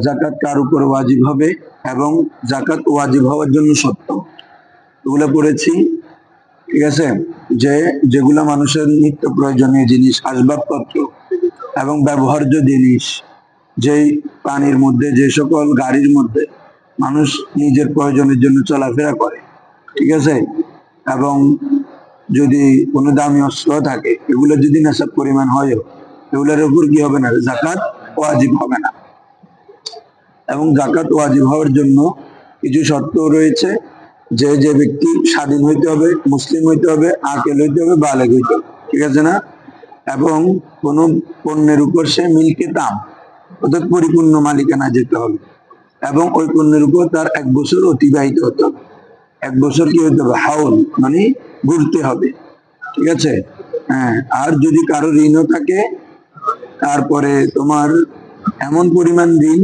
জাকাত কার উপর ওয়াজিব হবে এবং জাকাত ওয়াজিব হওয়ার জন্য শর্ত এগুলো পড়েছি। ঠিক আছে, যেগুলো মানুষের নিত্য প্রয়োজনীয় জিনিস, আসবাবপত্র এবং ব্যবহার্য জিনিস, যেই পানির মধ্যে, যে সকল গাড়ির মধ্যে মানুষ নিজের প্রয়োজনের জন্য চলাফেরা করে, ঠিক আছে, এবং যদি কোনো দামি অস্ত্র থাকে, এগুলো যদি নেশাব পরিমাণ হয়, এগুলোর উপর কি হবে না, জাকাত ওয়াজিব হবে না। এবং জাকাত ওয়াজিব হওয়ার জন্য কিছু শর্ত রয়েছে। যে ব্যক্তি স্বাধীন হইতে হবে, মুসলিম হইতে হবে, আকেল হইতে হবে, বালেগ হইতে হবে, ঠিক আছে না? এবং কোন পণ্যের উপর সে মিলকে দাম অর্থাৎ পরিপূর্ণ মালিকানা যেতে হবে, এবং ওই পণ্যের উপর তার 1 বছর অতিবাহিত হতে হবে। 1 বছর কি হতে হবে, হাউল মানে ঘুরতে হবে, ঠিক আছে। হ্যাঁ, আর যদি কারো ঋণও থাকে, তারপরে তোমার এমন পরিমাণ ঋণ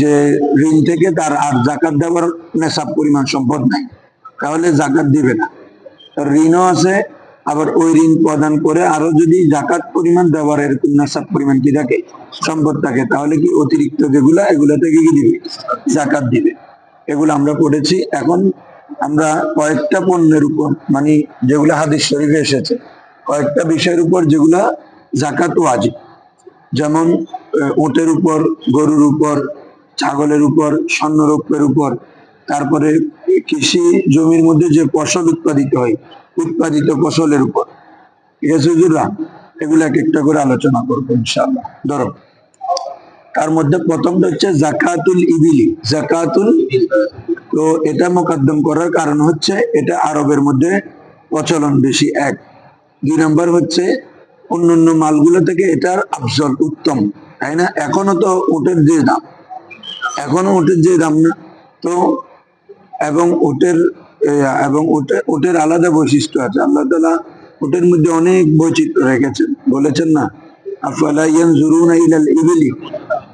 যে ঋণ থেকে তার আর জাকাত দেওয়ার নেশাব পরিমাণ সম্পদ নাই, তাহলে জাকাত দিবে না। তার ঋণও আছে, আবার ওই ঋণ প্রদান করে আরো যদি জাকাত পরিমাণ দেওয়ার এরকম নেশাব পরিমাণ কি থাকে, সম্পদ থাকে, তাহলে কি অতিরিক্ত যেগুলা, এগুলা থেকে কি দিবে, জাকাত দিবে। এগুলো আমরা পড়েছি। এখন আমরা কয়েকটা পণ্যের উপর, মানে যেগুলা হাদিস শরীফে এসেছে, কয়েকটা বিষয়ের উপর যেগুলা জাকাত ওয়াজিব, যেমন উটের উপর, গরুর উপর, ছাগলের উপর, স্বর্ণরৌপ্যের উপর, তারপরে কৃষি জমির মধ্যে যে ফসল উৎপাদিত হয়, উৎপাদিত ফসলের উপর, ঠিক আছে হুজুররা? এগুলো এক একটা করে আলোচনা করবো ইনশাআল্লাহ। ধরো, তার মধ্যে প্রথমটা হচ্ছে জাকাতুল ইবিলি। জাকাতুল, তো এটা মোকদ্দম করার কারণ হচ্ছে এটা আরবের মধ্যে প্রচলন বেশি, 1। 2 নম্বর হচ্ছে অন্যান্য মালগুলো থেকে এটার আফজল, উত্তম, তাই না? এখনো তো উটের যে দাম, না, তো এবং উটের আলাদা বৈশিষ্ট্য আছে। আল্লাহ তাআলা উটের মধ্যে অনেক বৈচিত্র্য রেখেছেন, বলেছেন না, আফালা ইয়ানজুরুনা ইলাল ইবিলি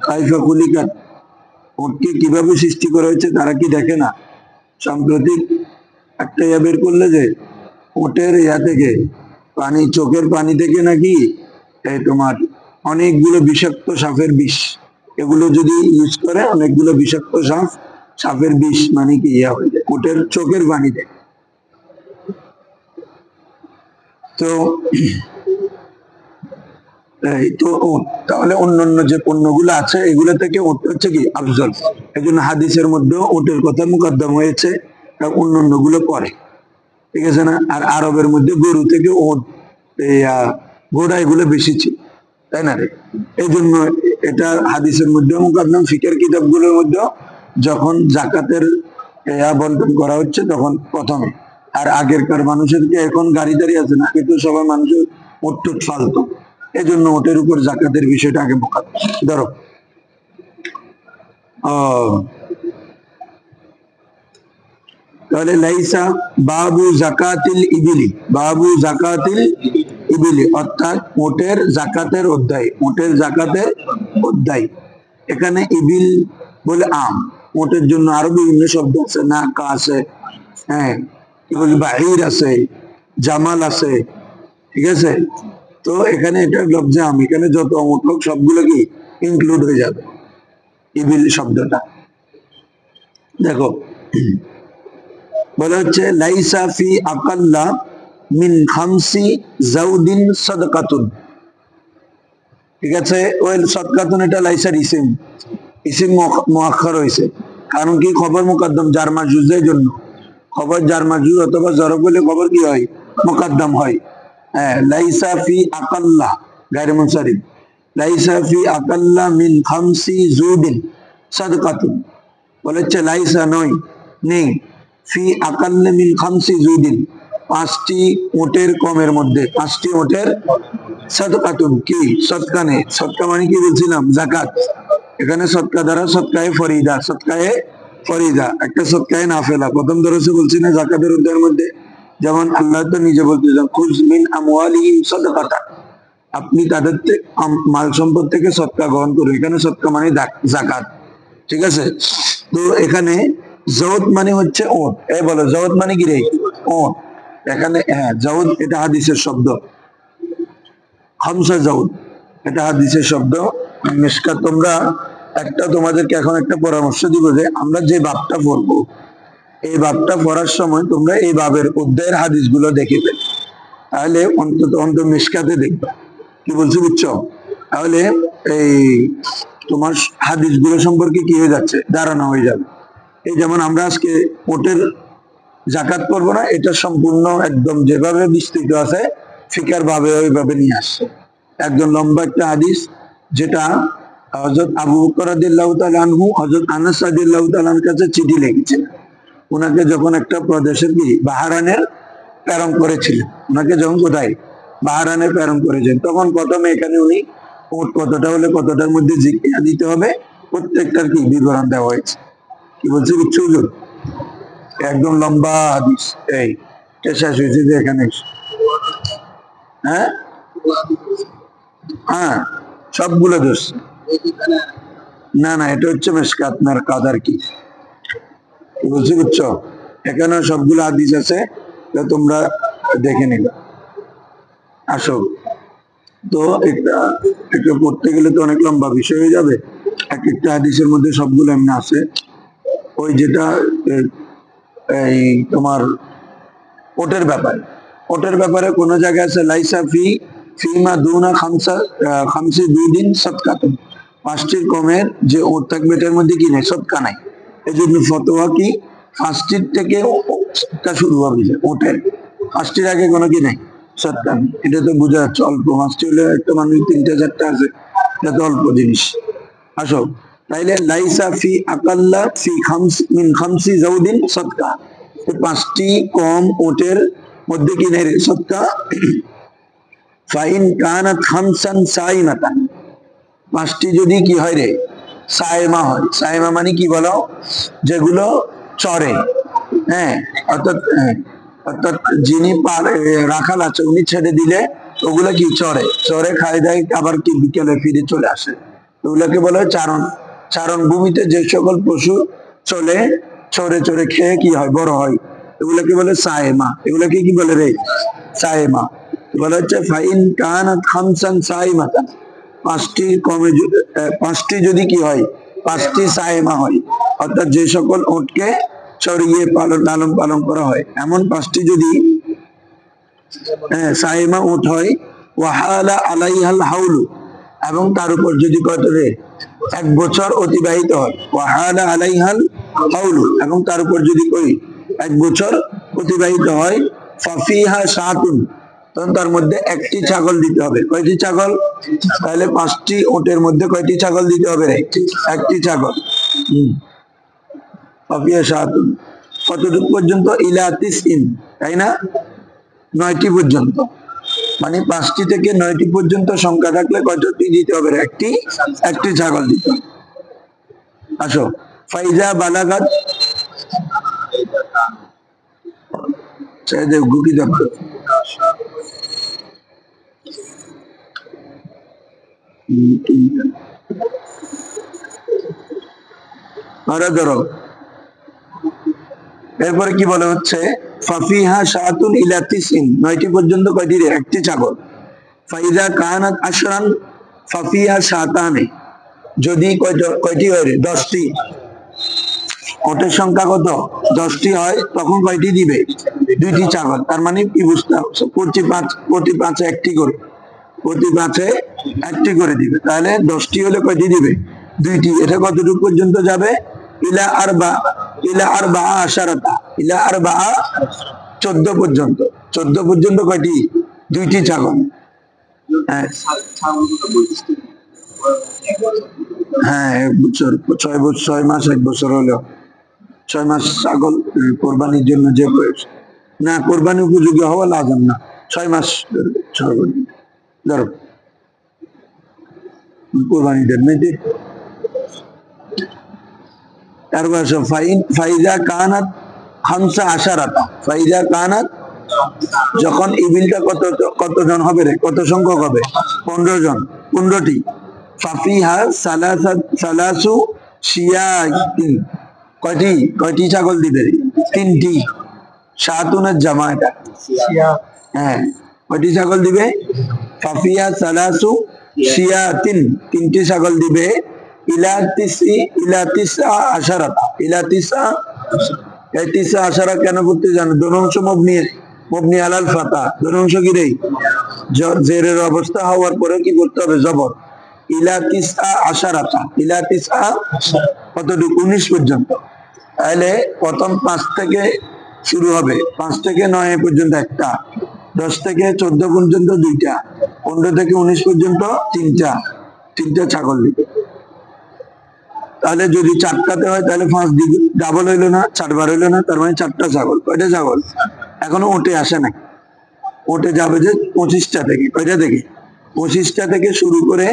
কাইফা খুলিকাত, উটকে কিভাবে সৃষ্টি করা হয়েছে তারা কি দেখে না? সাম্প্রতিক একটা বের করলে যে উটের থেকে পানি, চোখের পানি থেকে নাকি এই তোমার অনেকগুলো বিষাক্ত সাপের বিষ, এগুলো যদি ইউজ করে, অনেকগুলো বিষাক্ত সাপের বিষ মানে কি হয়ে যায় উটের চোখের পানিতে। তো তাহলে অন্যান্য যে পণ্যগুলো আছে এগুলো থেকে উট হচ্ছে কি আফজল, এই জন্য হাদিসের মধ্যেও উটের কথা মুকদ্দম হয়েছে, অন্যান্য গুলো পরে, ঠিক আছে না? আর আরবের মধ্যে গরু থেকে উট, ঘোড়া, এগুলো বেশি ছিল, তাই না রে? এই জন্য এটা হাদিসের মধ্যে মুকদ্দম, ফিকের কিতাবগুলোর মধ্যে যখন জাকাতের বন্টন করা হচ্ছে তখন প্রথমে। আর আগেরকার মানুষের কি এখন গাড়ি টাড়ি আছে না, কিন্তু সবাই মানুষের উট টুট ফালতো, এই জন্য ওটের উপর জাকাতের বিষয়টা আগে মোকাদ্দম। ধরো, তাহলে লাইসা বাবু জাকাতিল ইবিলি, বাবু জাকাতিল ইবিলি অর্থাৎ উটের জাকাতের অধ্যায়, উটের জাকাতের অধ্যায়। এখানে ইবিল বলে আম, উটের জন্য আরো বিভিন্ন শব্দ আছে, নাকা আছে, হ্যাঁ, কি বলি, বাহির আছে, জামাল আছে, ঠিক আছে। তো এখানে এটা লফজে আম, এখানে যত উট হোক সবগুলো কি ইনক্লুড হয়ে যাবে ইবিল শব্দটা। দেখো, বলা হচ্ছে লাইসা ফি আকাল্লা মিন খামসি জাউদিন সাদকাতুন, ঠিক আছে। ওই সাদকাতুন এটা লাইসার ইসিম, ইসিম মুআক্খার হয়েছে, কারণ কি খবর মুকদ্দম জার মাজুজের জন্য, খবর জার মাজুজ অথবা জরব হলে খবর কি হয়, মুকদ্দম হয়। হ্যাঁ, লাইসা ফি আকাল্লা গায়রে মুনসারিফ, লাইসা ফি আকাল্লা মিন খামসি জুদিন সাদকাতুন, বলেছে লাইসা নয়, নেই, ফি আকাল্লা মিন খামসি জুদিন, 5টি উটের কমের মধ্যে, 5টি উটের সাদকাতুন, কি সদকা নেই। সদকা মানে কি বলছিলাম, জাকাত। এখানে সদকা দ্বারা সদকায়ে ফরিদা, সদকায়ে ফরিদা, একটা সদকায়ে নাফেলা। প্রথম দরসে বলছি না জাকাতের অধ্যায়ের মধ্যে, যেমন আল্লাহ তো নিজে বলতেছেন খুয মিন আমওয়ালিহিম সাদকাতান, আপনি তাদের মাল সম্পদ থেকে সদকা গ্রহণ করুন। এখানে সদকা মানে জাকাত, ঠিক আছে। তো এখানে জওদ মানে হচ্ছে ওট, এই বলো জওদ মানে কি রে, ওট। এখানে হ্যাঁ, জওদ এটা হাদিসের শব্দ, খামসা জওদ এটা হাদিসের শব্দ। মিশকাত তোমরা একটা তোমাদেরকে এখন একটা পরামর্শ দিব যে আমরা যে বাবটা পড়বো এই বাবটা পড়ার সময় তোমরা এই বাবের অধ্যায়ের হাদিসগুলো দেখিবে, তাহলে অন্তত মিশকাতে দেখবে। কি বলছি বুঝছো? তাহলে এই তোমার হাদিসগুলো সম্পর্কে কি হয়ে যাচ্ছে, ধারণা হয়ে যাবে। এই যেমন আমরা আজকে ওটের জাকাত করবো না, এটা সম্পূর্ণ একদম যেভাবে বিস্তৃত আছে ফিকার ভাবে ওইভাবে নিয়ে আসছে। একদম লম্বা একটা হাদিস, যেটা হযরত আবু বকর রাদিয়াল্লাহু তাআলা আনহু হযরত আনাস রাদিয়াল্লাহু তাআলা এর কাছে চিঠি লিখেছেন। ওনাকে যখন একটা প্রদেশের কি বাহরানের প্রেরণ করেছিলেন, ওনাকে যখন কোথায় বাহরানে প্রেরণ করেছেন, তখন প্রথমে এখানে উনি ওট কতটা হলে কতটার মধ্যে জিকিয়া দিতে হবে প্রত্যেকটার কি বিবরণ দেওয়া হয়েছে। কি বলছি বুঝছো হুজুর? একদম লম্বা হাদিস। এই শেষ হয়েছে যে এখানে, হ্যাঁ হ্যাঁ সবগুলো দোষ। না না, এটা হচ্ছে মেশকাত আপনার কাদার কি বলছি বুঝছো? এখানে সবগুলো হাদিস আছে, তোমরা দেখে নিবে। আসো তো একটা একটা পড়তে গেলে তো অনেক লম্বা বিষয় হয়ে যাবে। এক একটা হাদিসের মধ্যে সবগুলো এমনি আছে। ওই যেটা এই তোমার ওটের ব্যাপারে কোন জায়গায় আছে লাইসা ফিমা দুনা খামসি 2 দিন সদকাতুন, 5টির কমের যে ওট থাকবে এটার মধ্যে কি নাই, সদকা নাই। এই জন্য ফতোয়া কি 5টির থেকে সদকা শুরু হবে, ওটের 5টির আগে কোনো কি নাই, সদকা নেই। এটা তো বোঝা যাচ্ছে অল্প। 5টি হলে একটা মানুষ 3টা 4টা আছে, এটা তো অল্প জিনিস। আসো তাইলে লাইসা ফি আকাল্লা ফি মিন খামসি জাউদিন সদকা, 5টি কম ওটের মধ্যে কি নেই সদকা। ফাইন কানাত খামসান সাইমাতান, 5টি যদি কি হয় রে সাইমা হয়। সাইমা মানে কি বলো, যেগুলো চরে, হ্যাঁ অর্থাৎ যিনি রাখাল আছে উনি ছেড়ে দিলে ওগুলা কি চরে খাই দেয়, আবার কি বিকেলে ফিরে চলে আসে, ওগুলাকে বলে চারণ ভূমিতে যে সকল পশু চলে চরে খেয়ে কি হয় বড় হয়, এগুলাকে বলে সায়েমা। এগুলাকে কি বলে রে সায়েমা। বলা হচ্ছে ফাইন কানাত খামসান সাইমাতান, 5টি যদি কি হয় 5টি সায়েমা হয়, অর্থাৎ যে সকল ওটকে চড়িয়ে লালন পালন করা হয় এমন 5টি যদি সায়েমা উট হয়, ওয়াহালা আলাইহাল হাউলু, এবং তার উপর যদি কত রে 1 বছর অতিবাহিত হয়, ওয়াহালা আলাইহাল হাউলু, এবং তার উপর যদি কই 1 বছর অতিবাহিত হয়, ফাফিহা শাতুন, তখন তার মধ্যে 1টি ছাগল দিতে হবে। কয়টি ছাগল? তাহলে 5টি ওটের মধ্যে কয়টি ছাগল দিতে হবে রে? 1টি ছাগল। ফাফিহা শাতুন কতটুকু পর্যন্ত? ইলা তিসইন, তাই না? 9টি পর্যন্ত, মানে 5টি থেকে 9টি পর্যন্ত সংখ্যা থাকলে কয়টি দিতে হবে? একটি ছাগল দিতে হবে। আসো ফাইজা বালাগাত গুকি দপ্তর ধরো। এরপরে কি বলে হচ্ছে ফাফিহা শাতুন ইলা তিসইন, 9টি পর্যন্ত কয়টি রে? একটি ছাগল। ফাইজা কানাত আশরান ফাফিহা শাতানে, যদি কয়টি হয় রে? 10টি। ওটের সংখ্যা কত? 10টি হয়, তখন কয়টি দিবে? 2টি ছাগল। তার মানে কি বুঝতে হবে, প্রতি পাঁচে একটি করে, প্রতি 5-এ 1টি করে দিবে। তাহলে 10টি হলে কয়টি দিবে? 2টি। এটা কতটুকু পর্যন্ত যাবে? ইলা আরবা আশারাতা, ইলা আরবা 14 পর্যন্ত। 14 পর্যন্ত কয়টি? 2টি ছাগল। হ্যাঁ 1 বছর, 6 মাস 1 বছর হলো 6 মাস ছাগল কোরবানির জন্য যে না, কোরবানি উপযোগী হওয়া লাজম না, 6 মাস ধরো কোরবানি দেন নাকি। তারপর ফাইজা কানাত খামসা আশারাতা, ফাইজা কানাত, যখন ইবিলটা কতজন হবে রে? কত সংখ্যক হবে? 15 জন, 15টি। ফাফিহা সালাসু শিয়াতিন, কয়টি ছাগল দিবে? 3টি। শাতুনের জামা এটা, হ্যাঁ কয়টি ছাগল দিবে? ফাফিহা সালাসু শিয়াতিন, 3টি ছাগল দিবে। ইলা তিসা আশারাতা, ইলা তিসা। এই তিসা আশারা কেন করতে জানো? দোনংশ মবনি আলাল ফাতা, দোনংশ কি রে? জেরের অবস্থা হওয়ার পরে কি করতে হবে? জবর। ইলা তিসা আশারাতা, ইলা তিসা কতটুকু? 19 পর্যন্ত। তাহলে প্রথম 5 থেকে শুরু হবে, 5 থেকে 9 পর্যন্ত একটা, 10 থেকে 14 পর্যন্ত 2টা, 15 থেকে 19 পর্যন্ত 3টা ছাগল দিবে। তাহলে যদি 4টাতে হয় তাহলে 5 ডাবল হইলো না, 4 বার হইলো না, তার মানে 4টা ছাগল। কয়টা ছাগল? এখনো ওটে আসে না, ওটে যাবে যে 25টা থেকে। কয়টা থেকে? 25টা থেকে শুরু করে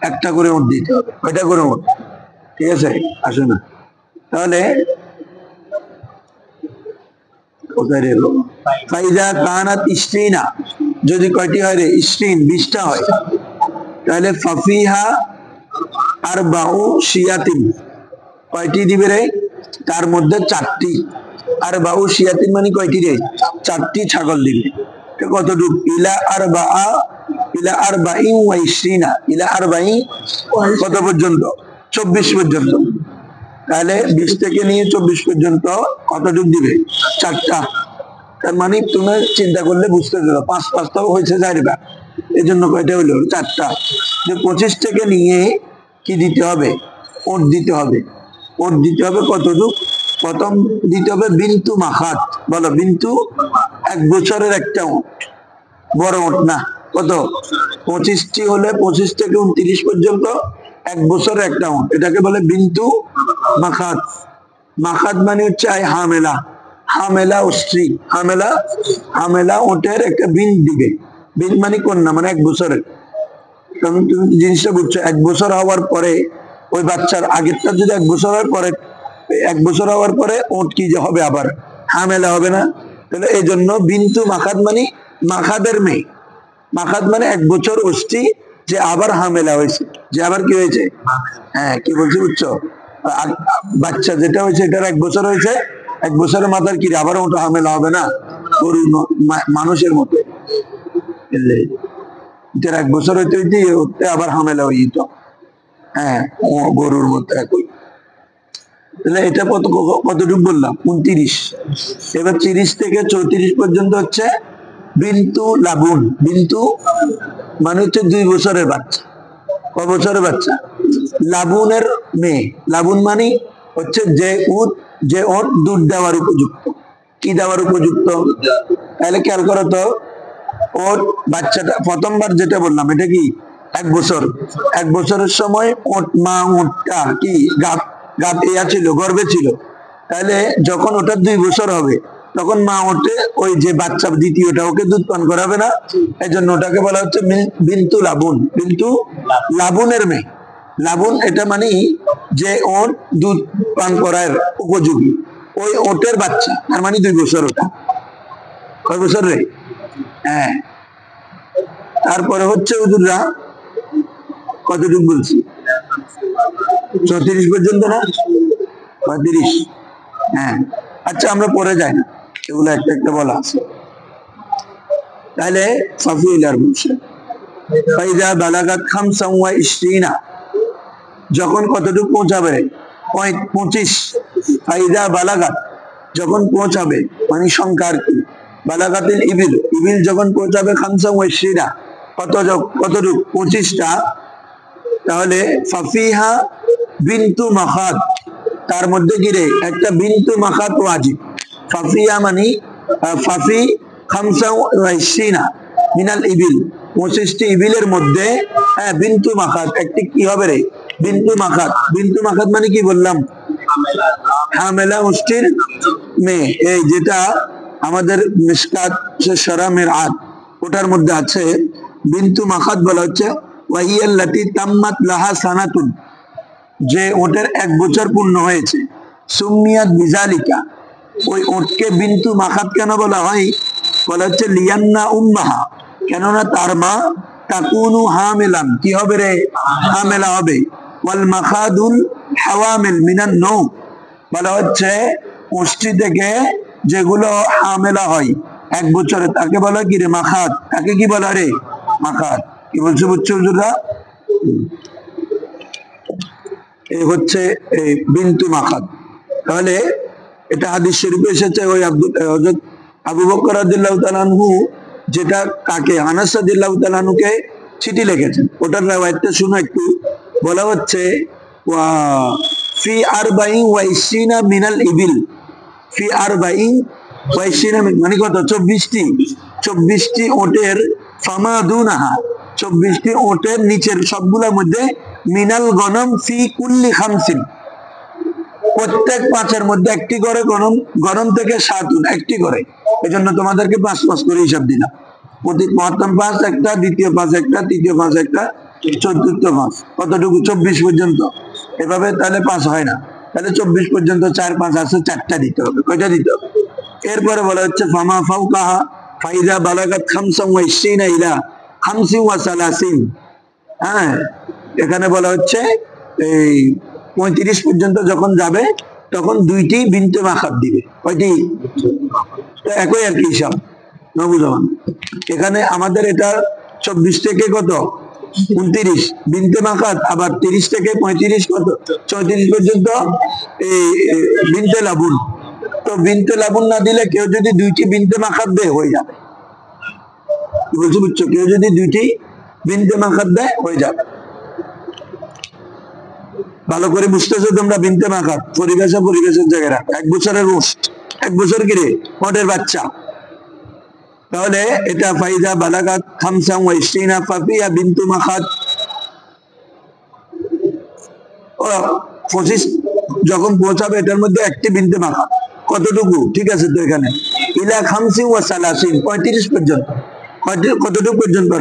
একটা করে ওট দিতে হবে। কয়টা করে ওট? ঠিক আছে, আসে না। তাহলে কোথায় রে? ফাইজা কানাত ইসরিনা, যদি কয়টি হয় রে? ইসরিন, 20টা হয়। তাহলে ফাফিহা আরবাউ শিয়াতিন, কয়টি দিবে রে? তার মধ্যে 4টি। আরবাউ শিয়াতিন মানে কয়টি রে? 4টি ছাগল দিবে। কতটুকু? ইলা আরবাইন ওয়া ইসরিনা, ইলা আরবাইন কত পর্যন্ত? 24 পর্যন্ত। তাহলে 20 থেকে নিয়ে 24 পর্যন্ত কতটুকু দিবে? 4টা। তার মানে তুমি চিন্তা করলে বুঝতে পারো, 5 তো হয়েছে 4টা, এই জন্য কয়টা হইলো? 4টা। যে 25 থেকে নিয়ে কি দিতে হবে? ওট দিতে হবে। ওট দিতে হবে কতটুকু? প্রথম দিতে হবে বিন্তু মাখাত। বলো, বিন্তু 1 বছরের একটা ওট, বড় ওট না। কত? 25টি হলে 25 থেকে 29 পর্যন্ত 1 বছরের একটা ওট, এটাকে বলে বিন্তু মাখাত। মাখাত মানে হচ্ছে হামেলা, হামেলা ও স্ত্রী, হামেলা ওটের একটা বিন দিবে। বিন মানে কন্যা, মানে 1 বছরের। কারণ তুমি জিনিসটা বুঝছো, 1 বছর হওয়ার পরে ওই বাচ্চার আগেরটা যদি 1 বছর হওয়ার পরে, 1 বছর হওয়ার পরে ওট কি যে হবে? আবার হামেলা হবে না? তাহলে এই জন্য বিন্তু মাখাত মানে মাখাদের মেয়ে। মাখাত মানে 1 বছর অস্থি, যে আবার হামেলা হয়েছে, যে আবার কি হয়েছে? হ্যাঁ, কি বলছি বুঝছো? বাচ্চা যেটা হয়েছে এটার 1 বছর হয়েছে, 1 বছরের মাথার কি আবার ওটা হামেলা হবে না? গরু মানুষের মতো, এটার 1 বছর হইতে হইতে হতে আবার হামেলা হয়ে যেত। হ্যাঁ, গরুর মতো একই। তাহলে এটা কতটুকু বললাম? 29। এবার 30 থেকে 34 পর্যন্ত হচ্ছে বিন্তু লাবুন। বিন্তু মানে হচ্ছে 2 বছরের বাচ্চা। ক বছরের বাচ্চা? লাবুনের মেয়ে। লাবুন মানে হচ্ছে যে ওট দুধ দেওয়ার উপযুক্ত। কি দেওয়ার উপযুক্ত? তাহলে খেয়াল করো তো, ওর বাচ্চাটা প্রথমবার যেটা বললাম এটা কি 1 বছর। 1 বছরের সময় ওটটা কি গাব ইয়া ছিল, গর্ভে ছিল। তাহলে যখন ওটা 2 বছর হবে তখন মা ওটে ওই যে বাচ্চা দ্বিতীয়টা ওকে দুধ পান করাবে না, এই জন্য ওটাকে বলা হচ্ছে বিন্তু লাবুন, বিন্তু লাবুনের মেয়ে। লাবুন এটা মানে যে ওট দুধ পান করার উপযোগী, ওই ওটের বাচ্চা, তার মানে 2 বছর। ওটা কয় বছর রে? হ্যাঁ। তারপরে হচ্ছে হুজুররা কতটুকু বলছি? 34 পর্যন্ত না? 35। হ্যাঁ, আচ্ছা আমরা পরে যাই না, এগুলো একটা একটা বলা আছে। তাহলে সাফিউলার বলছে ফাইজা বালাগাত 25, যখন কতটুকু পৌঁছাবে? 25। ফাইজা বালাগাত, যখন পৌঁছাবে, মানে সংখ্যা আর কি। বালাগাতিল ইবিল, ইবিল যখন পৌঁছাবে 25, কতটুকু? 25টা। তাহলে ফাফিহা বিন্তু মাখাত, তার মধ্যে কি রে? একটা বিন্তু মাখাত ওয়াজিব। ফাফিয়া মানে ফাফি 25 মিনাল ইবিল, 25টি ইবিলের মধ্যে বিন্তু মাখাত একটি কি হবে রে? বিন্তু মাখাত। বিন্তু মাখাত মানে কি বললাম? হামেলা মুষ্টির মেয়ে। এই যেটা আমাদের মিশকাত শরামের আদ, ওটার মধ্যে আছে বিন্তু মাখাত বলা হচ্ছে ওয়াহিয়াল্লাতি তাম্মাত লাহা সানাতুন, যে ওটের 1 বছর পূর্ণ হয়েছে। সুমিয়াত বিজালিকা, ওই ওটকে বিন্তু মাখাত কেন বলা হয়? বলা হচ্ছে লিয়ান্না উম্মাহা, কেননা তার মা তাকুনু হামিলান, কি হবে রে? হামেলা হবে। ওয়াল মাখাদুল হাওয়ামিল মিনান নৌ, বলা হচ্ছে পুষ্টি থেকে যেগুলো হামেলা হয় 1 বছরে, তাকে বলা কি রে? মাখাত। তাকে কি বলা রে? মাখাত। কি বলছে বুঝছো হুজুররা? এই হচ্ছে এই বিন্তু মাখাত। তাহলে এটা হাদিস শরীফে এসেছে, ওই হযরত আবু বকর রাদিয়াল্লাহু তাআলা আনহু যেটা তাকে আনাস রাদিয়াল্লাহু তাআলা আনহুকে চিঠি লিখেছেন, ওটার রাওয়ায়াতটা শুনো একটু। বলা হচ্ছে ওয়া ফি আরবাইন ওয়া ইসরিনা মিনাল ইবিল, ফি আরবাইন ওয়া ইসরিনা মানে কত, 24টি ওটের, ফামাদুনাহা 24টি ওটের নিচের সবগুলোর মধ্যে, মিনাল গনম ফি কুল্লি খামসিন প্রত্যেক 5-এর মধ্যে একটি করে গনম, গনম থেকে 7 উট একটি করে। এজন্য তোমাদেরকে 5 করে হিসাব দিলাম। প্রথম 5 একটা, দ্বিতীয় 5 একটা, তৃতীয় 5 একটা, চতুর্থ 5, কতটুকু 24 পর্যন্ত। এভাবে তাহলে 5 হয় না, তাহলে 24 পর্যন্ত 4 5 আছে, 4টা দিতে হবে। কয়টা দিতে হবে? এরপরে বলা হচ্ছে ফামা ফাওকাহা ফাইদা বালাগাত খামসান ওয়া ইসরিনা ইলা খামসিন ওয়া সালাসিন। হ্যাঁ, এখানে বলা হচ্ছে এই 35 পর্যন্ত যখন যাবে তখন 2টি বিনতে মাখাত দিবে। কয়টি? একই আর কি হিসাব, নবুঝান। এখানে আমাদের এটা 24 থেকে কত 29 বিনতে মাখাত, আবার 30 থেকে 35 কত 34 পর্যন্ত এই বিনতে লাবুন। তো বিনতে লাবুন না দিলে কেউ যদি 2টি বিনতে মাখাত দেয় হয়ে যাবে। বুঝছো? কেউ যদি 2টি বিনতে মাখাত দেয় হয়ে যাবে। ভালো করে বুঝতেছো তোমরা? বিনতে মাখাত পরিবেশের জায়গায় রাখ। 1 বছরের রোস্ট, 1 বছর কিরে ওটের বাচ্চা। তাহলে এটা ফাইদা বালাগাত খামসান ওয়া ইসরিনা ফাফিয়া বিনতু মাখাত, 25 যখন পৌঁছাবে এটার মধ্যে একটি বিনতে মাখাত। কতটুকু? ঠিক আছে, তো এখানে ইলা খামসিন ওয়া সালাসিন 35 পর্যন্ত। কতটুকু পর্যন্ত?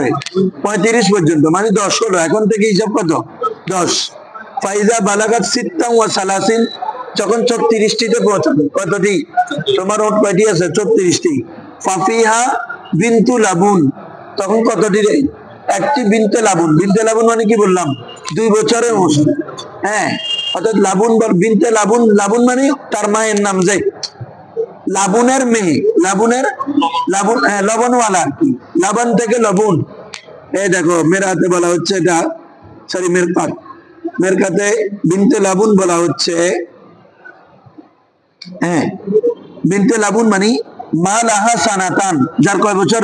35 পর্যন্ত, মানে 10 হলো। এখন থেকে হিসাব কত? 10। ফাইজা বালাগাত সিত্তান ওয়া সালাসিন, যখন 34টিতে পৌঁছাবে। কতটি? তোমার ওট কয়টি আছে? 34টি। ফাফিহা বিনতু লাবুন, তখন কতটি? একটি বিনতে লাবুন। বিনতে লাবুন মানে কি বললাম? 2 বছরের ওট। হ্যাঁ, অর্থাৎ লাবুন বল বিনতে লাবুন, লাবুন মানে তার মায়ের নাম, যে লাবুনের মেয়ে, লাবুনের লাবুন, হ্যাঁ লবণওয়ালা আর কি, লাবণ থেকে লবণ। এই দেখো মেরাতে বলা হচ্ছে এটা, সরি মেরকাত, মেরকাতে বিনতে লাবুন বলা হচ্ছে। হ্যাঁ, বিনতে লাবুন মানে মা লাহা সানাতান, যার কয় বছর?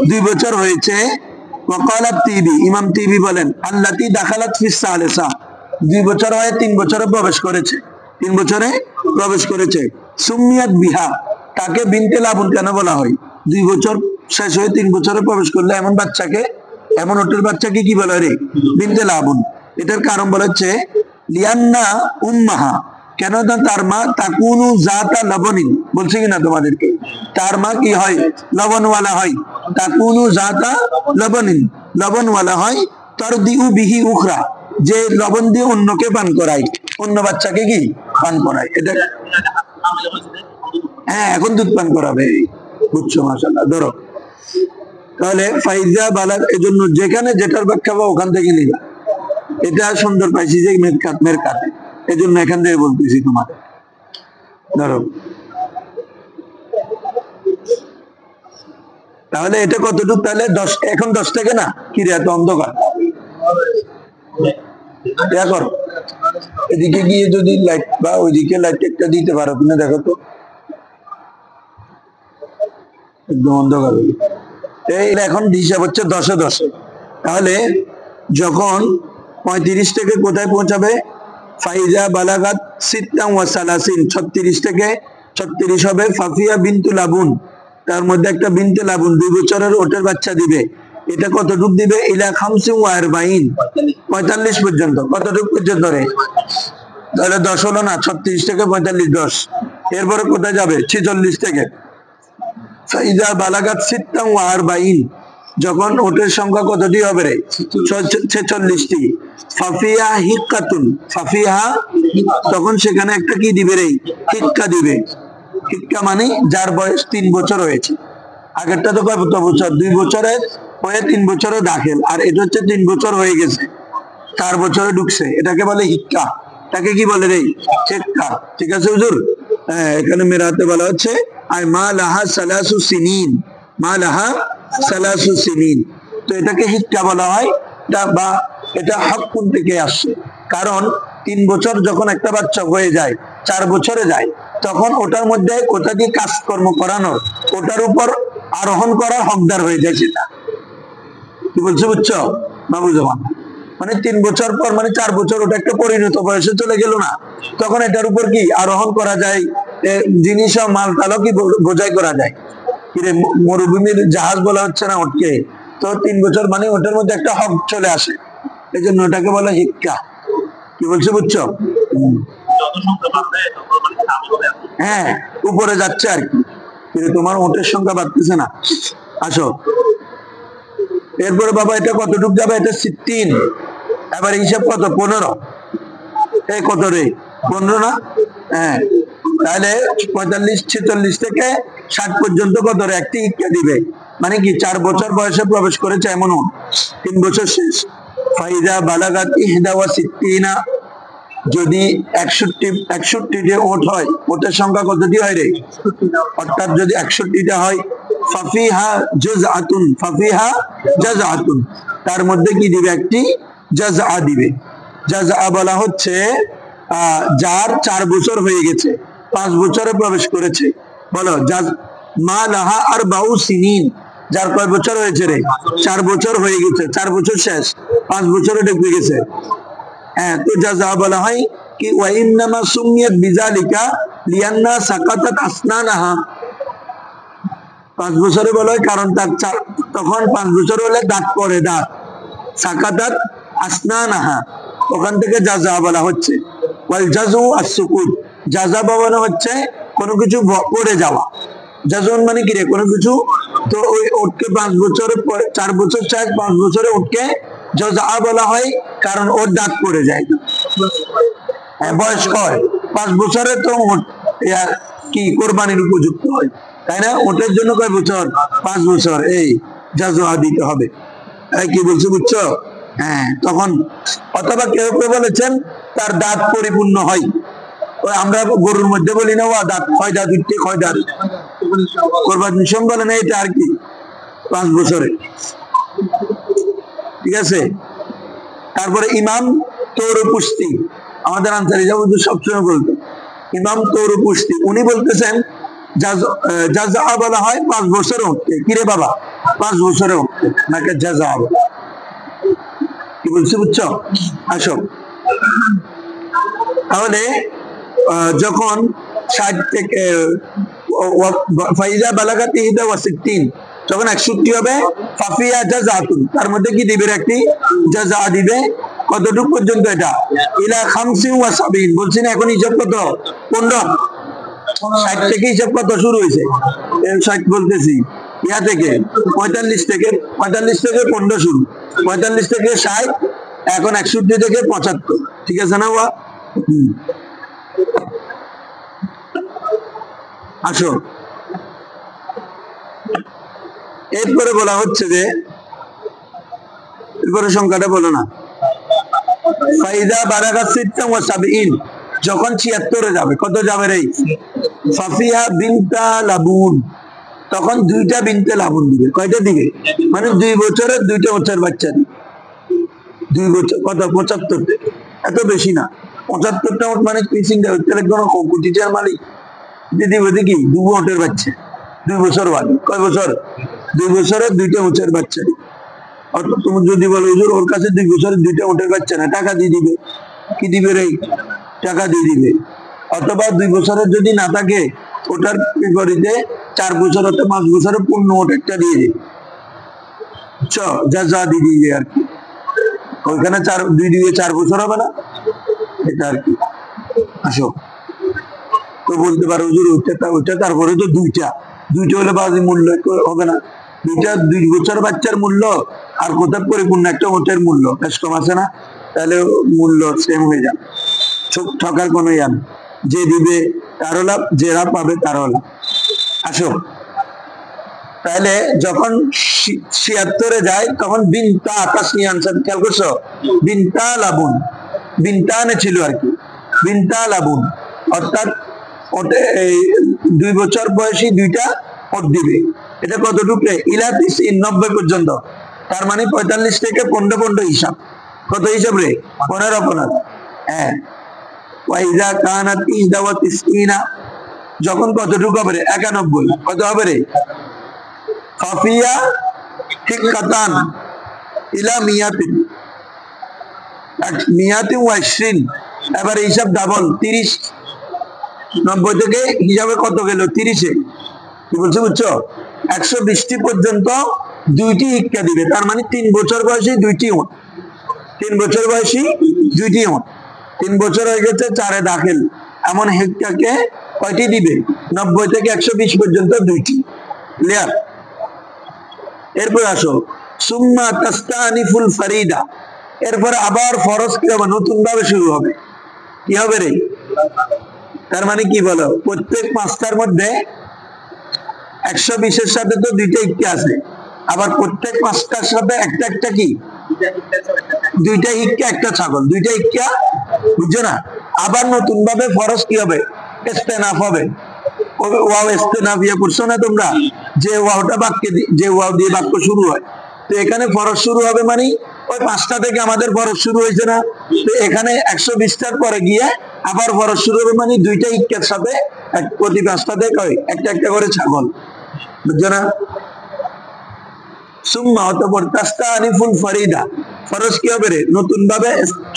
2 বছর হয়েছে। ওয়াকালাত তিবি, ইমাম তিবি বলেন আল্লাতি দাখালাত ফিস সালিসা, 2 বছর হয় 3 বছরে প্রবেশ করেছে, 3 বছরে প্রবেশ করেছে। সুমিয়াত বিহা, তাকে বিনতে লাবুন কেন বলা হয়? 2 বছর শেষ হয়ে 3 বছরে প্রবেশ করলে এমন বাচ্চাকে, এমন ওটের বাচ্চাকে কি বলা হয়? বিনতে লাবুন। এটার কারণ বলা হচ্ছে লিয়ান্না উম্মাহা, কেন? তার মা তাকুনু জাতা লবনিন, বলছি কিনা তোমাদেরকে? তার মা কি হয়? লবণওয়ালা হয়। তাকুনু জাতা লবনিন, লবণওয়ালা হয়। তারদিউ বিহি উখরা, যে লবণ দিয়ে অন্যকে পান করায়, অন্য বাচ্চাকে কি পান করায়। এটা হ্যাঁ, এখন দুধ পান করাবে। বুঝছো? মাশাআল্লাহ। ধরো তাহলে ফাইজা বালাগ, এজন্য যেখানে যেটার ব্যাখ্যা পাবো ওখান থেকে নিবা। এটা সুন্দর পাইছি যে মেরকাত, মেরকাতে, এজন্য এখান থেকে বলতেছি তোমাদের। ধরো তাহলে এটা কতটুকু? তাহলে 10, এখন 10 থেকে না কি রে, এত অন্ধকার। করো এদিকে গিয়ে যদি লাইট বা ওইদিকে লাইট একটা দিতে পারো কিনা দেখো তো, একদম অন্ধকার। এই এখন হিসাব হচ্ছে 10-এ 10। তাহলে যখন 35 থেকে কোথায় পৌঁছাবে? ফাইজা বালাগাত সিত্তান ওয়া সালাসিন, 36 থেকে 36 হবে। ফাফিয়া বিনতু লাবুন, তার মধ্যে একটা বিনতে লাবুন 2 বছরের ওটের বাচ্চা দিবে। এটা কতটুক দিবে? ইলা খামসিন ওয়া আরবাইন, 45 পর্যন্ত। কতটুক পর্যন্ত? তাহলে 10 হলো না? 36 থেকে 45 10। এরপরে কোথায় যাবে? 46 থেকে। ফাইজা বালাগাত সিত্তান ওয়া আরবাইন, যখন ওটের সংখ্যা কতটি হবে? 46টি। ফাফিয়া হিক্কাতুন, ফাফিয়া, তখন সেখানে একটা কি দিবে? হিক্কা দিবে। হিক্কা মানে যার বয়স 3 বছর হয়েছে। আগেরটা তো কত বছর? 2 বছরে হয়ে 3 বছরে দাখিল, আর এটা হচ্ছে 3 বছর হয়ে গেছে, 4 বছরে ঢুকছে। এটাকে বলে হিক্কা। তাকে কি বলে? হিক্কা। ঠিক আছে হুজুর? হ্যাঁ, এখানে মেরাতে বলা হচ্ছে আই মা লাহা সালাসু সিনিন, মা লাহা সালাসু সিনিন। তো এটাকে হিক্কা বলা হয়। বা এটা হক কোন থেকে আসছে? কারণ 3 বছর যখন একটা বাচ্চা হয়ে যায়, 4 বছরে যায়, তখন ওটার মধ্যে কোথা দিয়ে কাজকর্ম করানোর, ওটার উপর আরোহণ করার হকদার হয়ে যায় সেটা। কি বলছো বুঝছো বাবু জমান? মানে 3 বছর পর, মানে 4 বছর ওটা একটা পরিণত বয়সে চলে গেল না, তখন এটার উপর কি আরোহণ করা যায়, জিনিস ও মাল টালও কি বোঝাই করা যায়। কিরে মরুভূমির জাহাজ বলা হচ্ছে না ওটকে? তো 3 বছর মানে ওটার মধ্যে একটা হক চলে আসে, এই জন্য ওটাকে বলে হিক্কা। কি বলছো বুঝছো? হ্যাঁ, উপরে যাচ্ছে আর কি, কিন্তু তোমার ওটের সংখ্যা বাড়তেছে না। আসো, এরপরে বাবা এটা কতটুক যাবে? এটা 16। এবার হিসাব কত? 15। এই কত রে? 15 না? হ্যাঁ, তাহলে 45, 46 থেকে 60 পর্যন্ত কত রে? একটি হিক্কা দিবে, মানে কি 4 বছর বয়সে প্রবেশ করেছে এমন 3 বছর শেষ। ফাইদা বালাগাত ইহদা ওয়া সিত্তিনা, যদি 61টি ওট হয়, ওটের সংখ্যা কতটি হয় রে? অর্থাৎ যদি 61টা হয়, ফাফিহা জাযআতুন, ফাফিহা জাযআতুন, তার মধ্যে কি দিবে? একটি জাযআ দিবে। জাযআ বলা হচ্ছে যার 4 বছর হয়ে গেছে, 5 বছরে প্রবেশ করেছে। বলো মা লাহা আর বাউ সিনিন, যার কয় বছর হয়েছে রে? 4 বছর হয়ে গেছে, 4 বছর শেষ, 5 বছরে ঢুকে গেছে। হ্যাঁ, তো জাযা বলা হয় কি ওয়া ইন্নামা সুমিয়াত বিযালিকা লিআন্না সাকাতাত আসনানাহা। 5 বছরে বলা হয় কারণ তার তখন 5 বছর হলে দাঁত পড়ে, দাঁত। সাকাতাত আসনানাহা, ওখান থেকে জাযা বলা হচ্ছে। ওয়াল জাযু আস-সুকুত, জাযা বলা হচ্ছে কোনো কিছু পড়ে যাওয়া। জাযুন মানে কি রে? কোনো কিছু। তো ওই ওটকে 5 বছরে 4 বছর চাই, 5 বছরে ওটকে জাযা বলা হয়, কারণ ওর দাঁত পড়ে যায়। হ্যাঁ, বয়স্ক হয় 5 বছরে, তো কি কোরবানির উপযুক্ত হয়, তাই না? ওটের জন্য কয় বছর? 5 বছর। এই জাযা দিতে হবে। কি বলছো বুঝছো? হ্যাঁ, তখন অথবা কেউ কেউ বলেছেন তার দাঁত পরিপূর্ণ হয়। ওই আমরা গরুর মধ্যে বলি না, ও দাঁত কয় দাঁত উঠতে, কয় দাঁত কোরবানির সময় বলে না, এটা আর কি 5 বছরে। ঠিক আছে। তারপরে ইমাম তৌরপুস্তি, আমাদের আনসারী হুজুর সবসময় বলতো ইমাম তৌরপুস্তি, উনি বলতেছেন জাযা বলা হয় 5 বছরে উঠতে। কিরে বাবা? 5 বছরে উঠতে নাকি জাযা? কি বলছি বুঝছো? আসো, তাহলে যখন 60 থেকে ফাইজা বালাগাত ইহদা ওয়া সিত্তিন, যখন 61 হবে, ফাফিয়া জাযাতুন, তার মধ্যে কি দিবে? একটি জাযা দিবে। কতটুক পর্যন্ত? এটা ইলা 50 ওয়া 70। বলছি না এখন হিসাব কত? 15। 60 থেকে হিসাব কত শুরু হয়েছে? 60 বলতেছি, ইয়া থেকে 45 থেকে 15 শুরু, 45 থেকে 60, এখন 61 থেকে 75। ঠিক আছে না? আসো, এরপরে বলা হচ্ছে যে, এরপরে সংখ্যাটা বলো না। ফাইদা বারাগাত সিত্তান ওয়া সাবঈন, যখন 76 এ যাবে, কত যাবে রে? ফাফিহা বিনতা লাবুন, তখন 2টা বিনতে লাবুন দিবে। কয়টা দিবে? মানে 2 বছরের 2টা বছর বাচ্চা দিবে। 2 বছর কত? 75। এত বেশি না, 75টা ওট মানে পিসিংটা হচ্ছে কোনো কোটিটার মালিক দিদি বলতে কি 2 ওটের বাচ্চা, 2 বছর বাদে। কয় বছর? 2 বছরের 2টা ওটের বাচ্চা। অর্থাৎ তুমি যদি বলো হুজুর ওর কাছে 2 বছরের 2টা ওটের বাচ্চা না, টাকা দিয়ে দিবে। কি দিবে রে? টাকা দিয়ে দিবে। অথবা 2 বছরের যদি না থাকে, ওটার বিপরীতে 4 বছর অথবা 5 বছরের পূর্ণ ওট একটা দিয়ে দিবে। যা যা দিয়ে দিবে আর কি। ওইখানে 2 দিয়ে 4 বছর হবে না, এটা আর কি। আসো, তো বলতে পারো হুজুর ওইটা তারপরে তো 2টা হলে বাজি মূল্য হবে না। 2 বছর বাচ্চার মূল্য আর কোথায় পরিপূর্ণ একটা ওটের মূল্য বেশ কম আছে না? তাহলে মূল্য সেম হয়ে যাবে। ঠকার কোনো ইয়া নেই। যে দিবে তারও লাভ, যেরা পাবে তারও লাভ। আসো, তাহলে যখন 76 এ যায়, তখন বিনতা তাসনিয়া আনসার, খেয়াল করছো? বিনতা লাবুন, বিনতানে ছিল আর কি, বিনতা লাবুন। অর্থাৎ ওটে 2 বছর বয়সী 2টা ওট দিবে। এটা কতটুকু? ইলা 90 পর্যন্ত। তার মানে 45 থেকে 15 হিসাব। কত হিসাব রে? 15। হ্যাঁ, ওয়াইজা কানাত ইহদা ওয়া তিসঈনা, যখন কতটুকু হবে রে? 91। কত হবে রে? খাফিয়া হিক্কাতান ইলা মিয়াতিন, মিয়াতিন ওয়া 20। এবার হিসাব ডাবল, 30। 90 থেকে হিসাবে কত গেল? 30-এ। কি বলছে বুঝছো? 120টি পর্যন্ত দুইটি হিক্কা দিবে, তার মানে 3 বছর বয়সী দুইটি ওট, 3 বছর বয়সী দুইটি ওট, 3 বছর হয়ে গেছে 4-এ দাখিল, এমন হিক্কাকে কয়টি দিবে? 90 থেকে 120 পর্যন্ত দুইটি। ক্লিয়ার? এরপর আসো সুম্মা তাস্তানিফুল ফারিদা, এরপর আবার ফরজ কি হবে? নতুন ভাবে শুরু হবে। কি হবে রে? তার মানে কি বলো, প্রত্যেক 5টার মধ্যে 120-এর সাথে তো দুইটা হিক্কা আছে, আবার প্রত্যেক 5টার সাথে একটা একটা কি? দুইটা হিক্কা, একটা ছাগল, দুইটা হিক্কা। বুঝছো না? আবার নতুন ভাবে ফরজ কি হবে? ইস্তেনাফ হবে। ওয়াও ইস্তেনাফ ইয়া করছো না তোমরা, যে ওয়াওটা বাক্যে, যে ওয়াও দিয়ে বাক্য শুরু হয়, তো এখানে ফরজ শুরু হবে মানে ওই 5টা থেকে আমাদের ফরজ শুরু হয়েছে না, তো এখানে 120টার পরে গিয়ে আবার ফরজ শুরু হবে মানে দুইটা হিক্কার সাথে প্রতি 5টা থেকে একটা একটা করে ছাগল। বুঝছো না? সুম্মা, অতঃপর তাস্তানিফুল ফারিদা, ফরজ কি হবে রে? নতুন ভাবে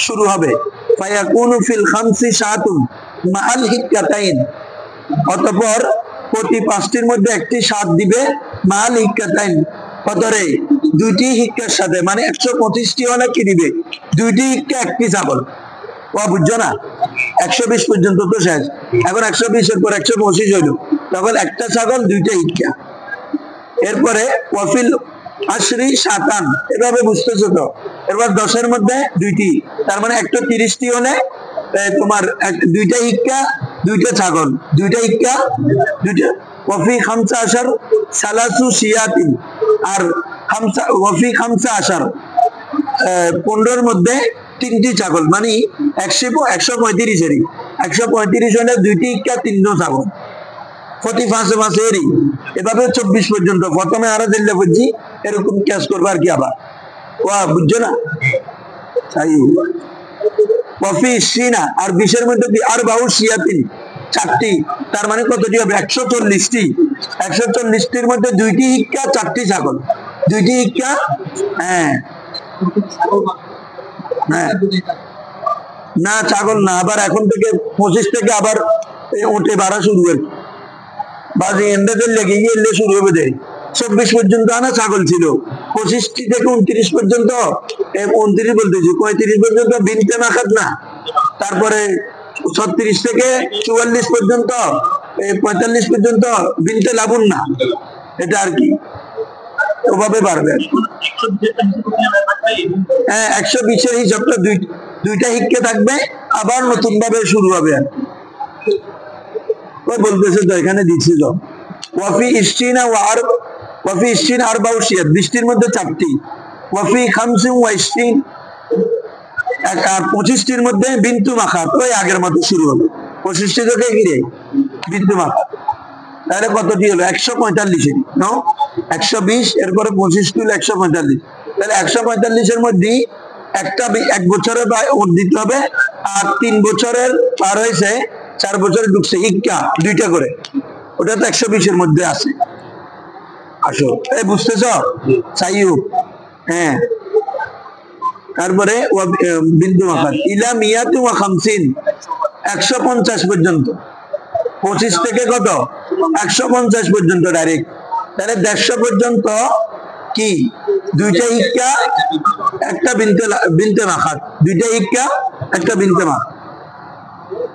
শুরু হবে। ফায়াকুনু ফিল খামসি শাতুন মাআল হিক্কাতাইন, অতঃপর প্রতি 5টির মধ্যে একটি সাত দিবে মাআল হিক্কাতাইন, কত রে? দুইটি হিক্কার সাথে, মানে 125টি হলে কি দিবে? দুইটি হিক্কা, একটি ছাগল। ও বুঝছো না? 120 পর্যন্ত তো শেষ, এখন 120-এর পর 125 হইল, তখন একটা ছাগল, দুইটা হিক্কা। এরপরে ওয়াফিল আশরি শাতান, এভাবে বুঝতেছো তো? এরপর 10-এর মধ্যে দুইটি, তার মানে 130টি হলে তোমার দুইটা হিক্কা, দুইটা ছাগল, দুইটা হিক্কা, দুইটা। ওয়াফি খামসা আশার সালাসু শিয়াতিন, আর ওয়াফি খামসা আশার 15-এর মধ্যে 3টি ছাগল, মানে 135-এরই 135 হলে দুইটি হিক্কা, 3টা ছাগল, প্রতি 5-5-এরই। এভাবে 24 পর্যন্ত। প্রথমে আরো দিল্লা বুঝছি, এরকম ক্যাশ করবো আর কি আবার। ওয়া বুঝছো না? কফি সিনা, আর 20-এর মধ্যে আর বাহু শিয়াতিন 4টি, তার মানে কতটি হবে? 140টি। 140টির মধ্যে দুইটি হিক্কা, 4টি ছাগল, দুইটি হিক্কা। হ্যাঁ হ্যাঁ, না ছাগল না, আবার এখন থেকে 25 থেকে আবার উঠে বাড়া শুরু হবে, বাজে এন্ডাদের লেগে গিয়ে এলে শুরু হবে দেয়। 24 পর্যন্ত আনা ছাগল ছিল, 25টি থেকে 29 পর্যন্ত, 29 বলতেছি 35 পর্যন্ত বিনতে মাখাত না, তারপরে 36 থেকে 44 পর্যন্ত, 45 পর্যন্ত বিনতে লাবুন না, এটা আর কি, ওভাবে পারবে। হ্যাঁ, 120-এর হিসাবটা দুইটা হিক্কে থাকবে, আবার নতুন ভাবে শুরু হবে। আর বলতেছে তো এখানে দিচ্ছি তো ওয়াফি ইস্টিনা ওয়াফি ইস্টিন আর বাউশিয়াত, 20টির মধ্যে 4টি। ওয়াফি খামসিন ওয়া ইস্টিন, আর 25টির মধ্যে বিন্তু মাখাত, ওই আগের মতো শুরু হবে। 25টি থেকে কি রে? বিন্তু মাখাত। তাহলে কতটি হলো? 145। নো, 120, এরপরে 25টি হলো 145। তাহলে 145-এর মধ্যে একটা 1 বছরের দিতে হবে, আর 3 বছরের পার হয়েছে, 4 বছরে ঢুকছে হিক্কা, 2টা করে, ওটা তো 120-এর মধ্যে আছে। আসো, এই বুঝতেছ? সাইয়ু। হ্যাঁ, তারপরে বিন্দু মাখাত ইলা মিয়াতি ওয়া খামসিন, 150 পর্যন্ত। 25 থেকে কত? 150 পর্যন্ত ডাইরেক্ট। তাহলে 150 পর্যন্ত কি? দুইটা হিক্কা, একটা বিনতে মাখাত, দুইটা হিক্কা, একটা বিনতে মাখাত।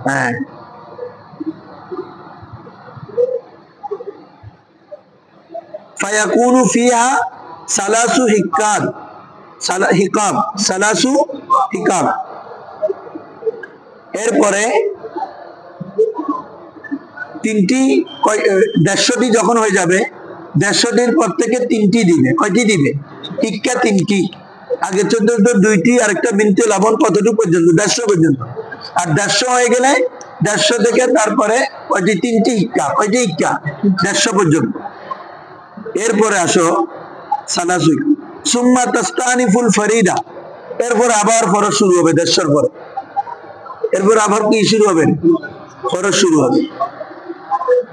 হ্যাঁ, ফায়াকুনু ফিহা সালাসু হিকাব, সালাসু হিকাব। এরপরে 150টি যখন হয়ে যাবে, 150টির পর থেকে 3টি দিবে। কয়টি দিবে? হিক্কা 3টি। আগে 14 2টি, আর একটা বিনতে লাবন কতটুকু পর্যন্ত? 150 পর্যন্ত। আর 150 হয়ে গেলে 150 থেকে তারপরে কয়টি? 3টি হিক্কা। কয়টি হিক্কা? 150 পর্যন্ত। এরপরে আসো সালাসু সুম্মা তাস্তানিফুল ফারিদা, এরপর আবার ফরজ শুরু হবে 150-এর পরে। এরপর আবার কি শুরু হবে, খরচ শুরু হবে।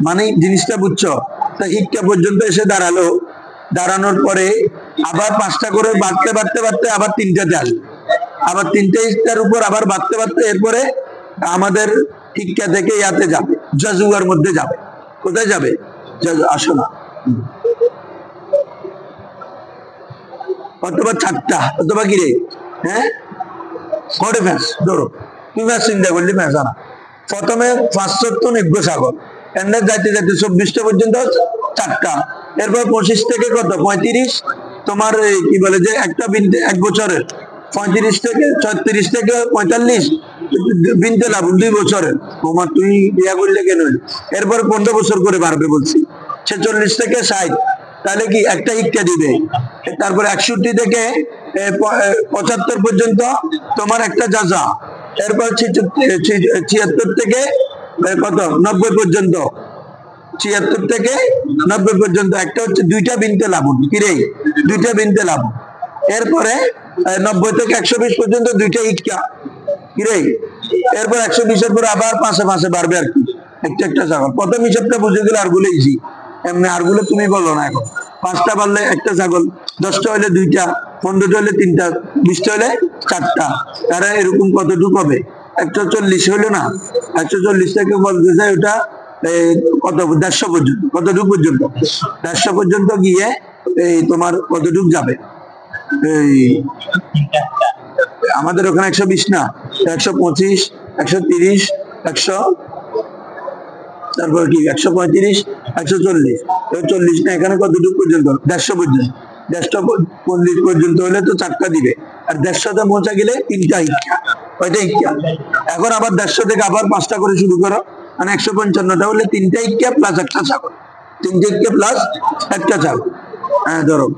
মানে জিনিসটা বুঝছো? তা হিক্কা পর্যন্ত এসে দাঁড়ালো, দাঁড়ানোর পরে আবার 5টা করে বাড়তে বাড়তে বাড়তে আবার 3টাতে আসবে, আবার 3টার উপর আবার বাড়তে বাড়তে এরপরে আমাদের হিক্কা থেকে ইয়াতে যাবে, জাজুয়ার মধ্যে যাবে। কোথায় যাবে? আসো না, অথবা 4টা, অথবা কি রে, হ্যাঁ কটে ফ্যাঁস ধরো, তুমি ফ্যাঁস চিন্তা করলি ফ্যাঁস আনা। প্রথমে 590 সাগর, এন্ডার যাইতে যাইতে 24টা পর্যন্ত 4টা, এরপর 25 থেকে কত 35, তোমার কি বলে যে একটা বিনতে 1 বছরের 35 থেকে 36 থেকে 45 বিনতে লাভ 2 বছরের। তোমার তুই বিয়া করলে কেন? এরপর 15 বছর করে বাড়বে বলছি, 46 থেকে 60, তাহলে কি একটা হিক্কা দিবে। তারপর 61 থেকে 75 পর্যন্ত তোমার একটা যাজা, এরপর 76 থেকে কত 90 পর্যন্ত, 76 থেকে 90 পর্যন্ত একটা হচ্ছে 2টা বিনতে লাবণ, কিরে 2টা বিনতে লাবণ। এরপরে 90 থেকে 120 পর্যন্ত 2টা হিক্কা, কিরে। এরপর 120-এর পরে আবার পাশে পাশে বাড়বে আর কি, একটা একটা ছাগল। প্রথম হিসাবটা বুঝে গেলে আরগুলো ইজি, এমনি আরগুলো তুমি বলো না। এখন 5টা বাড়লে একটা ছাগল, 10টা হলে 2টা, 15টা হলে 3টা, 20টা হলে 4টা, তারা এরকম কতটুকু হবে? 140 হলো না? 140 থেকে বলতে চাই ওটা কত 150 পর্যন্ত, কতটুকু পর্যন্ত? 150 পর্যন্ত গিয়ে এই তোমার কতটুকু যাবে? এই আমাদের ওখানে 120 না, 125, 130, 100, তারপর কি 135, 140, 40 না, এখানে কতটুকু পর্যন্ত? 150 পর্যন্ত। 150 পর্যন্ত হলে তো 4টা দিবে, আর 150তে পৌঁছা গেলে 3টা হিক্কা, কয়টা হিক্কা? এখন আবার 150 থেকে আবার 5টা করে শুরু করো, মানে 155টা হলে 3টা হিক্কা প্লাস একটা ছাগল, 3টে হিক্কা প্লাস একটা ছাগল। হ্যাঁ ধরো,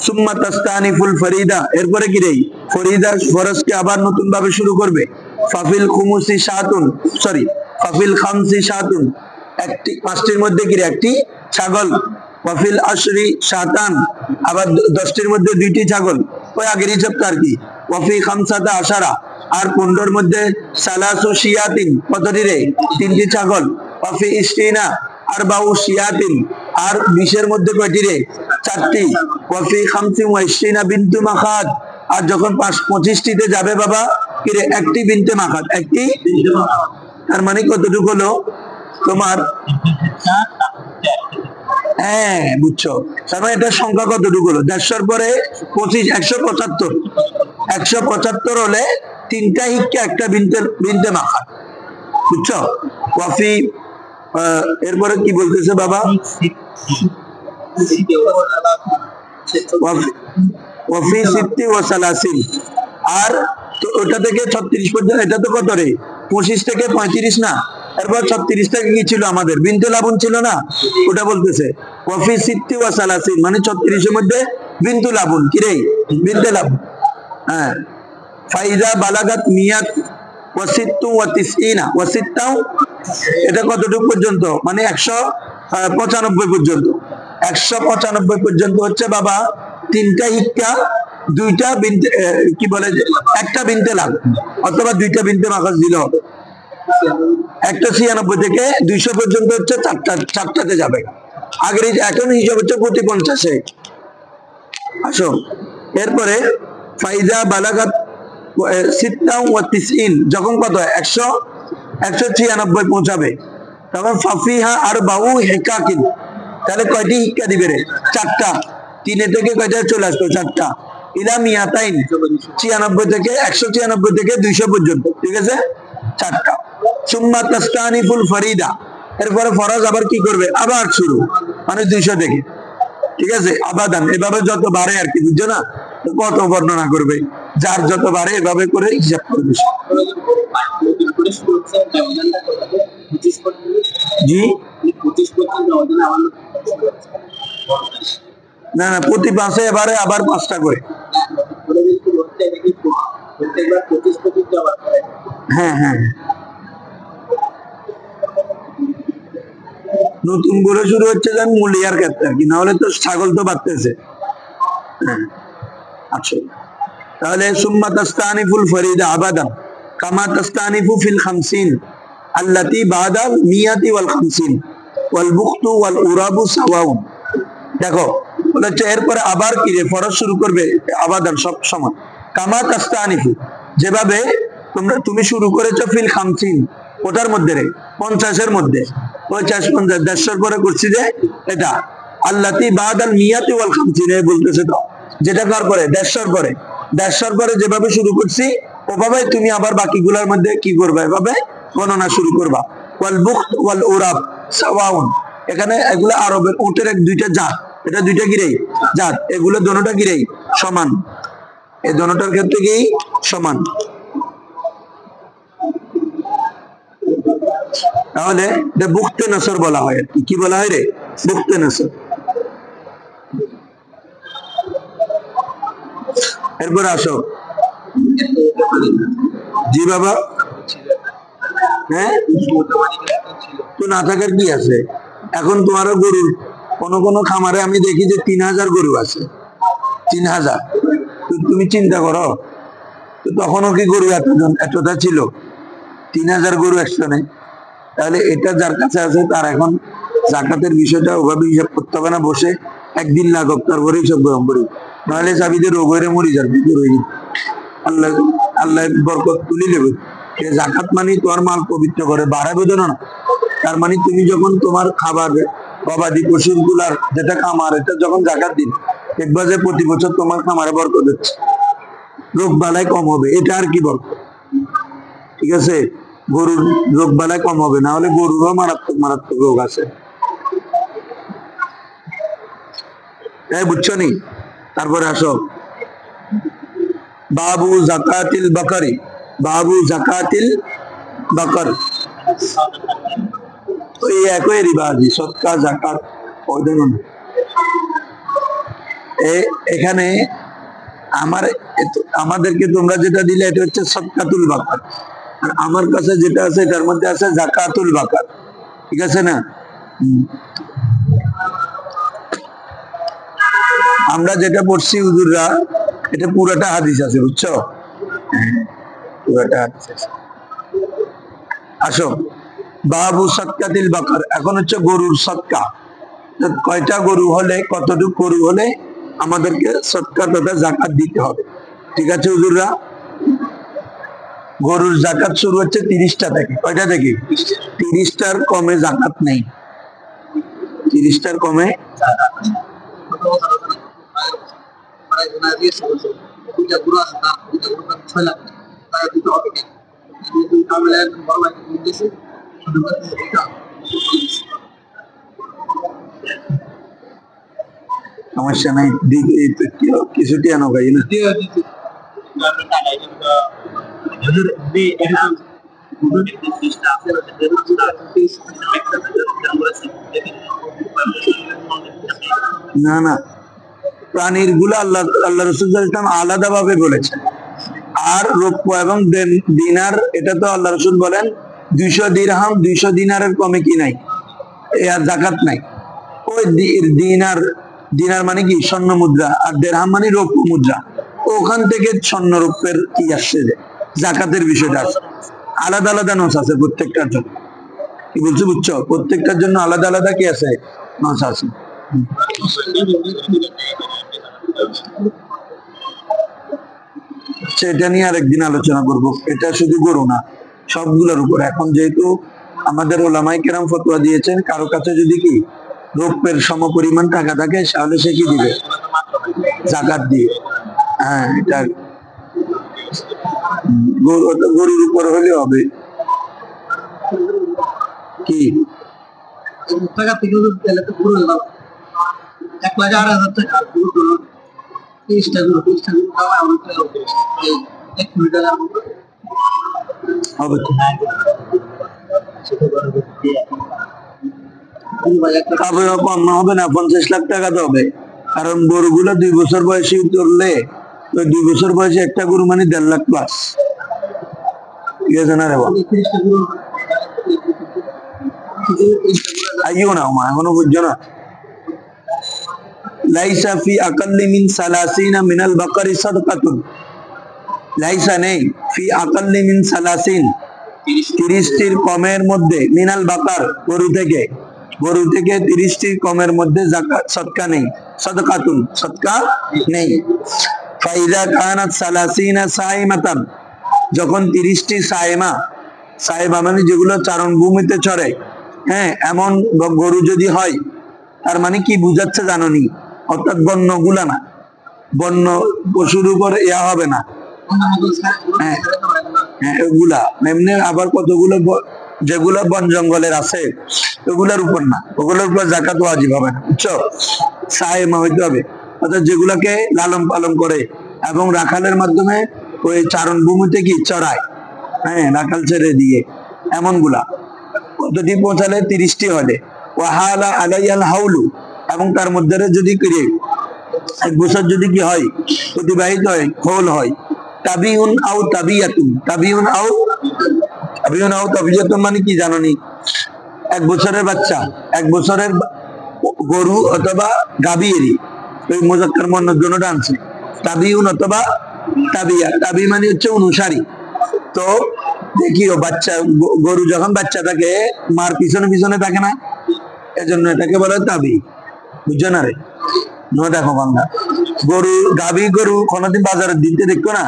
সুম্মা তাস্তানিফুল ফরিদা, এরপরে কি রে ফরিদা ফরজকে আবার নতুন ভাবে শুরু করবে। ফাফিল খুমুসি শাতুন, সরি ফাফিল খামসি শাতুন, একটি 5টির মধ্যে কি রে একটি ছাগল। ওয়াফিল আশরি শাতান, আবার 10টির মধ্যে 2টি ছাগল, ওই আগের হিসাবটা আর কি। ওয়াফি খামসাতা আশারা, আর 15-এর মধ্যে সালাসু শিয়াতিন, কতটি রে 3টি ছাগল। ওয়াফি ইসতিনা আরবাউ শিয়াতিন, আর 20-এর মধ্যে কয়টি রে 4টি। ওয়াফি খামসি ওয়া ইসতিনা বিনতু মাখাত, আর যখন 25টিতে যাবে বাবা কি রে একটি বিনতে মাখাত, একটি। তার মানে কতটুকু হলো তোমার? হ্যাঁ বুঝছো, তার মানে এটার সংখ্যা কতটুকু হলো? 150-এর পরে 25, 175, 175 হলে 3টা হিক্কা একটা বিনতে মাখাত, বুঝছো। ওয়াফি এরপরে কি বলতেছে বাবা? ওয়াফি সিত্তি ওয়া সালাসিন, আর তো ওটা থেকে 36 পর্যন্ত, এটা তো কত রে 25 থেকে 35 না, এরপর 36 থেকে কি ছিল আমাদের? বিনতে লাবণ ছিল না, ওটা বলতেছে। ওয়াফি সিত্তি ওয়া সালাসিন মানে 36-এর মধ্যে বিনতু লাবণ, কি রে বিনতে লাবণ। হ্যাঁ, ফাইজা বালাগাত মিয়াত ওয়া সিত্তু ওয়া তিসইনা ওয়া সিত্তাও, এটা কতটুকু পর্যন্ত? মানে 195 পর্যন্ত। 195 পর্যন্ত হচ্ছে বাবা 3টা হিক্কা, 2টা বিনতে কি বলে একটা বিনতে লাভ, অথবা 2টা বিনতে মাখাস দিল। 196 থেকে 200 পর্যন্ত হচ্ছে 4টাতে যাবে। আগের এখন হিসাব হচ্ছে প্রতি 50-এ। আসো, এরপরে ফাইজা বালাগাত সিত্তাও ওয়া তিসইন, যখন কত 196 পৌঁছাবে, তখন ফাফিহা আর বাউ হিকাকিন, তাহলে কয়টি হিক্কা দিবে রে? 4টা। 3 থেকে কয়টায় চলে আসতো? 4টা। ইলা মিয়াতাইন 96 থেকে 196 থেকে 200 পর্যন্ত, ঠিক আছে 4টা। সুম্মা তাস্তানিফুল ফরিদা, এরপরে ফরজ আবার কি করবে? আবার শুরু, মানে 200 থেকে, ঠিক আছে। আবাদান, এভাবে যত বাড়ে আর কি, বুঝছো না? কত বর্ণনা করবে, যার যত বাড়ে এভাবে করে হিসাব করবে। জি না না, প্রতি 5-এ এবারে আবার 5টা করে। হ্যাঁ হ্যাঁ, নতুন করে শুরু হচ্ছে যেন মুলিয়ার ক্ষেত্রে আর কি, না হলে তো ছাগল তো বাড়তেছে। হ্যাঁ আচ্ছা, তাহলে সুম্মা তাস্তানিফুল ফরিদা আবাদান কামা তাস্তানিফু ফিল খামসিন আল্লাতি বাদাল মিয়াতি ওয়াল খামসিন ওয়াল বুখতু ওয়াল উরাবু সাওয়াউন। দেখো বলেছে এরপরে আবার কি রে ফরজ শুরু করবে আবাদান সব সময় কামা তাস্তানিফু, যেভাবে তুমি শুরু করেছো ফিল খামসিন, ওটার মধ্যে রে 50-এর মধ্যে 50-50 পরে করছি যে এটা আল্লাতি বাদাল মিয়াতি ওয়াল খামসিন বলতেছে, তো যেটা কার পরে 150 পরে যেভাবে শুরু করছি ওভাবে তুমি আবার বাকিগুলোর মধ্যে কি করবে, এভাবে গণনা শুরু করবা। ওয়াল বুখত ওয়াল উরাব সাওয়াউন, এখানে এগুলো আরবের উটের দুইটা জাত, এটা দুইটা গিরেই জাত, এগুলো দোনোটা গিরেই সমান, এই দোনোটার ক্ষেত্রে কি সমান। তাহলে বুখতে নসর বলা হয়, কি বলা হয় রে, বুখতে নসর। এরপর আসো, জি বাবা, হ্যাঁ তো না থাকার কি আছে, এখন তোমারও গরুর কোন কোন খামারে আমি দেখি যে 3000 গরু আছে, 3000। তো তুমি চিন্তা করো, তো তখনও কি গরু এতটা ছিল, 3000 গরু একসাথে। তাহলে এটা যার কাছে আছে তার এখন জাকাতের বিষয়টা ওভাবে হিসাব করতে হবে না, বসে একদিন লাগুক তারপরে হিসাব গ্রহণ করি, নাহলে চাবিতে রোগ হয়ে মরি যাবে। আল্লাহ আল্লাহ বরকত তুলি নেবে। জাকাত মানে তোমার মাল পবিত্র করে বাড়াবে না, তার মানে তুমি যখন তোমার খাবার গবাদি পশুর গুলার যেটা খামার, এটা যখন জাকাত দিন দেখবা যে প্রতি বছর তোমার খামারে বরকত হচ্ছে, রোগ বালাই কম হবে, এটা আর কি বরকত। ঠিক আছে, গরুর রোগ বালাই কম হবে, না হলে গরুরও মারাত্মক মারাত্মক রোগ আছে, বুঝছো নি। তারপরে আসো বাবু জাকাতিল বাকারি, বাবু জাকাতিল বাকার, ওই একই রিবাজি সৎকা জাকাত এখানে আমাদেরকে তোমরা যেটা দিলে এটা হচ্ছে সৎকাতুল বাকার, আর আমার কাছে যেটা আছে এটার মধ্যে আছে জাকাতুল বাকার, ঠিক আছে না। আমরা যেটা পড়ছি হুজুররা, এটা পুরাটা হাদিস আছে, বুঝছো, পুরাটা হাদিস আছে। আসো বাবু সৎকাতিল বাকার, এখন হচ্ছে গরুর সৎকা, কয়টা গরু হলে, কতটুকু গরু হলে আমাদেরকে সৎকা তথা জাকাত দিতে হবে। ঠিক আছে হুজুররা, গরুর জাকাত শুরু হচ্ছে 30টা থেকে, কয়টা থেকে, 30টার কমে জাকাত নেই, 30টার কমে সমস্যা নাই, কিছুটি আনো ভাই না। না না, প্রাণীর গুলো আল্লাহ রাসূল আলাদা ভাবে বলেছেন, আর রৌপ্য এবং দিনার এটা তো আল্লাহ রাসূল বলেন 200 দিরহাম 200 দিনারের কমে কি নাই, আর জাকাত নাই। ওই দিনার মানে কি স্বর্ণ মুদ্রা, আর দিরহাম মানে রৌপ্য মুদ্রা, ওখান থেকে স্বর্ণ রৌপ্যের কি আসছে যে জাকাতের বিষয়টা আছে, আলাদা আলাদা নস আছে প্রত্যেকটার জন্য, কি বলছো বুঝছো, প্রত্যেকটার জন্য আলাদা আলাদা কি আছে, নস আছে। সেটা নিয়ে আরেকদিন আলোচনা করব, এটা শুধু গরু না সবগুলোর উপর। এখন যেহেতু আমাদের ওলামায়ে কেরাম ফতোয়া দিয়েছেন, কারো কাছে যদি কি রৌপ্যের সমপরিমাণ টাকা থাকে তাহলে সে কি দিবে, জাকাত দিয়ে। হ্যাঁ, এটা গরুর উপর হলে হবে কি, টাকা থেকে তাহলে তো পুরো 1,08,000 টাকা, 30টা গরু খাওয়া আমাদের 1 কোটি টাকার মতো হবে তো। কম হবে না, 50 লাখ টাকা তো হবে, কারণ গরুগুলো 2 বছর বয়সে উঠলে, 2 বছর বয়সে একটা গরু মানে 1.5 লাখ প্লাস, ঠিক আছে না রে বাবা, আইও না মা, এখনো বুঝছো না। লাইসা ফি আকাল্লি মিন 30 মিনাল বাকারি সাদকাতুন, লাইসা নেই, ফি আকাল্লি মিন সালাসিন 30টির কমের মধ্যে, মিনাল বাকার গরু থেকে 30টির কমের মধ্যে যাকাত সদকা নেই, সাদকাতুন সদকা নেই। ফাইদা কানাত সালাসিনা সাইমাতান, যখন 30টি সাইমা মানে যেগুলো চারণ ভূমিতে চড়ে, হ্যাঁ, এমন গরু যদি হয়, তার মানে কি বুঝাচ্ছে জানোনি, অর্থাৎ বন্যগুলা না, বন্য পশুর উপর ইয়া হবে না, হ্যাঁ হ্যাঁ ওগুলা এমনি। আবার কতগুলো যেগুলো বন জঙ্গলের আছে ওগুলোর উপর না, ওগুলোর উপর যাকাত ওয়াজিব হবে না, বুঝছো? সায়েমা হইতে হবে, অর্থাৎ যেগুলাকে লালন পালন করে এবং রাখালের মাধ্যমে ওই চারণ ভূমিতে কি চড়ায়, হ্যাঁ, রাখাল ছেড়ে দিয়ে, এমন গুলা কতটি পৌঁছালে 30টি হলে। ওয়াহালা আলাইয়াল হাউলু, এবং তার মধ্যে যদি করে 1 বছর যদি কি হয়, অতিবাহিত হয়, খোল হয়। তাবিউন আও তাবিয়াতুন, তাবিউন আও তাবিয়াতুন মানে কি জানোনি? 1 বছরের বাচ্চা, 1 বছরের গরু অথবা গাভীরই, ওই মুজাক্কার মুয়ান্নাস দুটোটা আনছে, তাবিউন অথবা তাবিয়া। তাবি মানে হচ্ছে অনুসারী। তো দেখিও বাচ্চা গরু যখন বাচ্চা থাকে মার পিছনে পিছনে থাকে না, এজন্য এটাকে বলে তাবি, বুঝছো না রে? দেখো বাংলা গরু, গাভী গরু কোনদিন বাজারের দিতে দেখো না,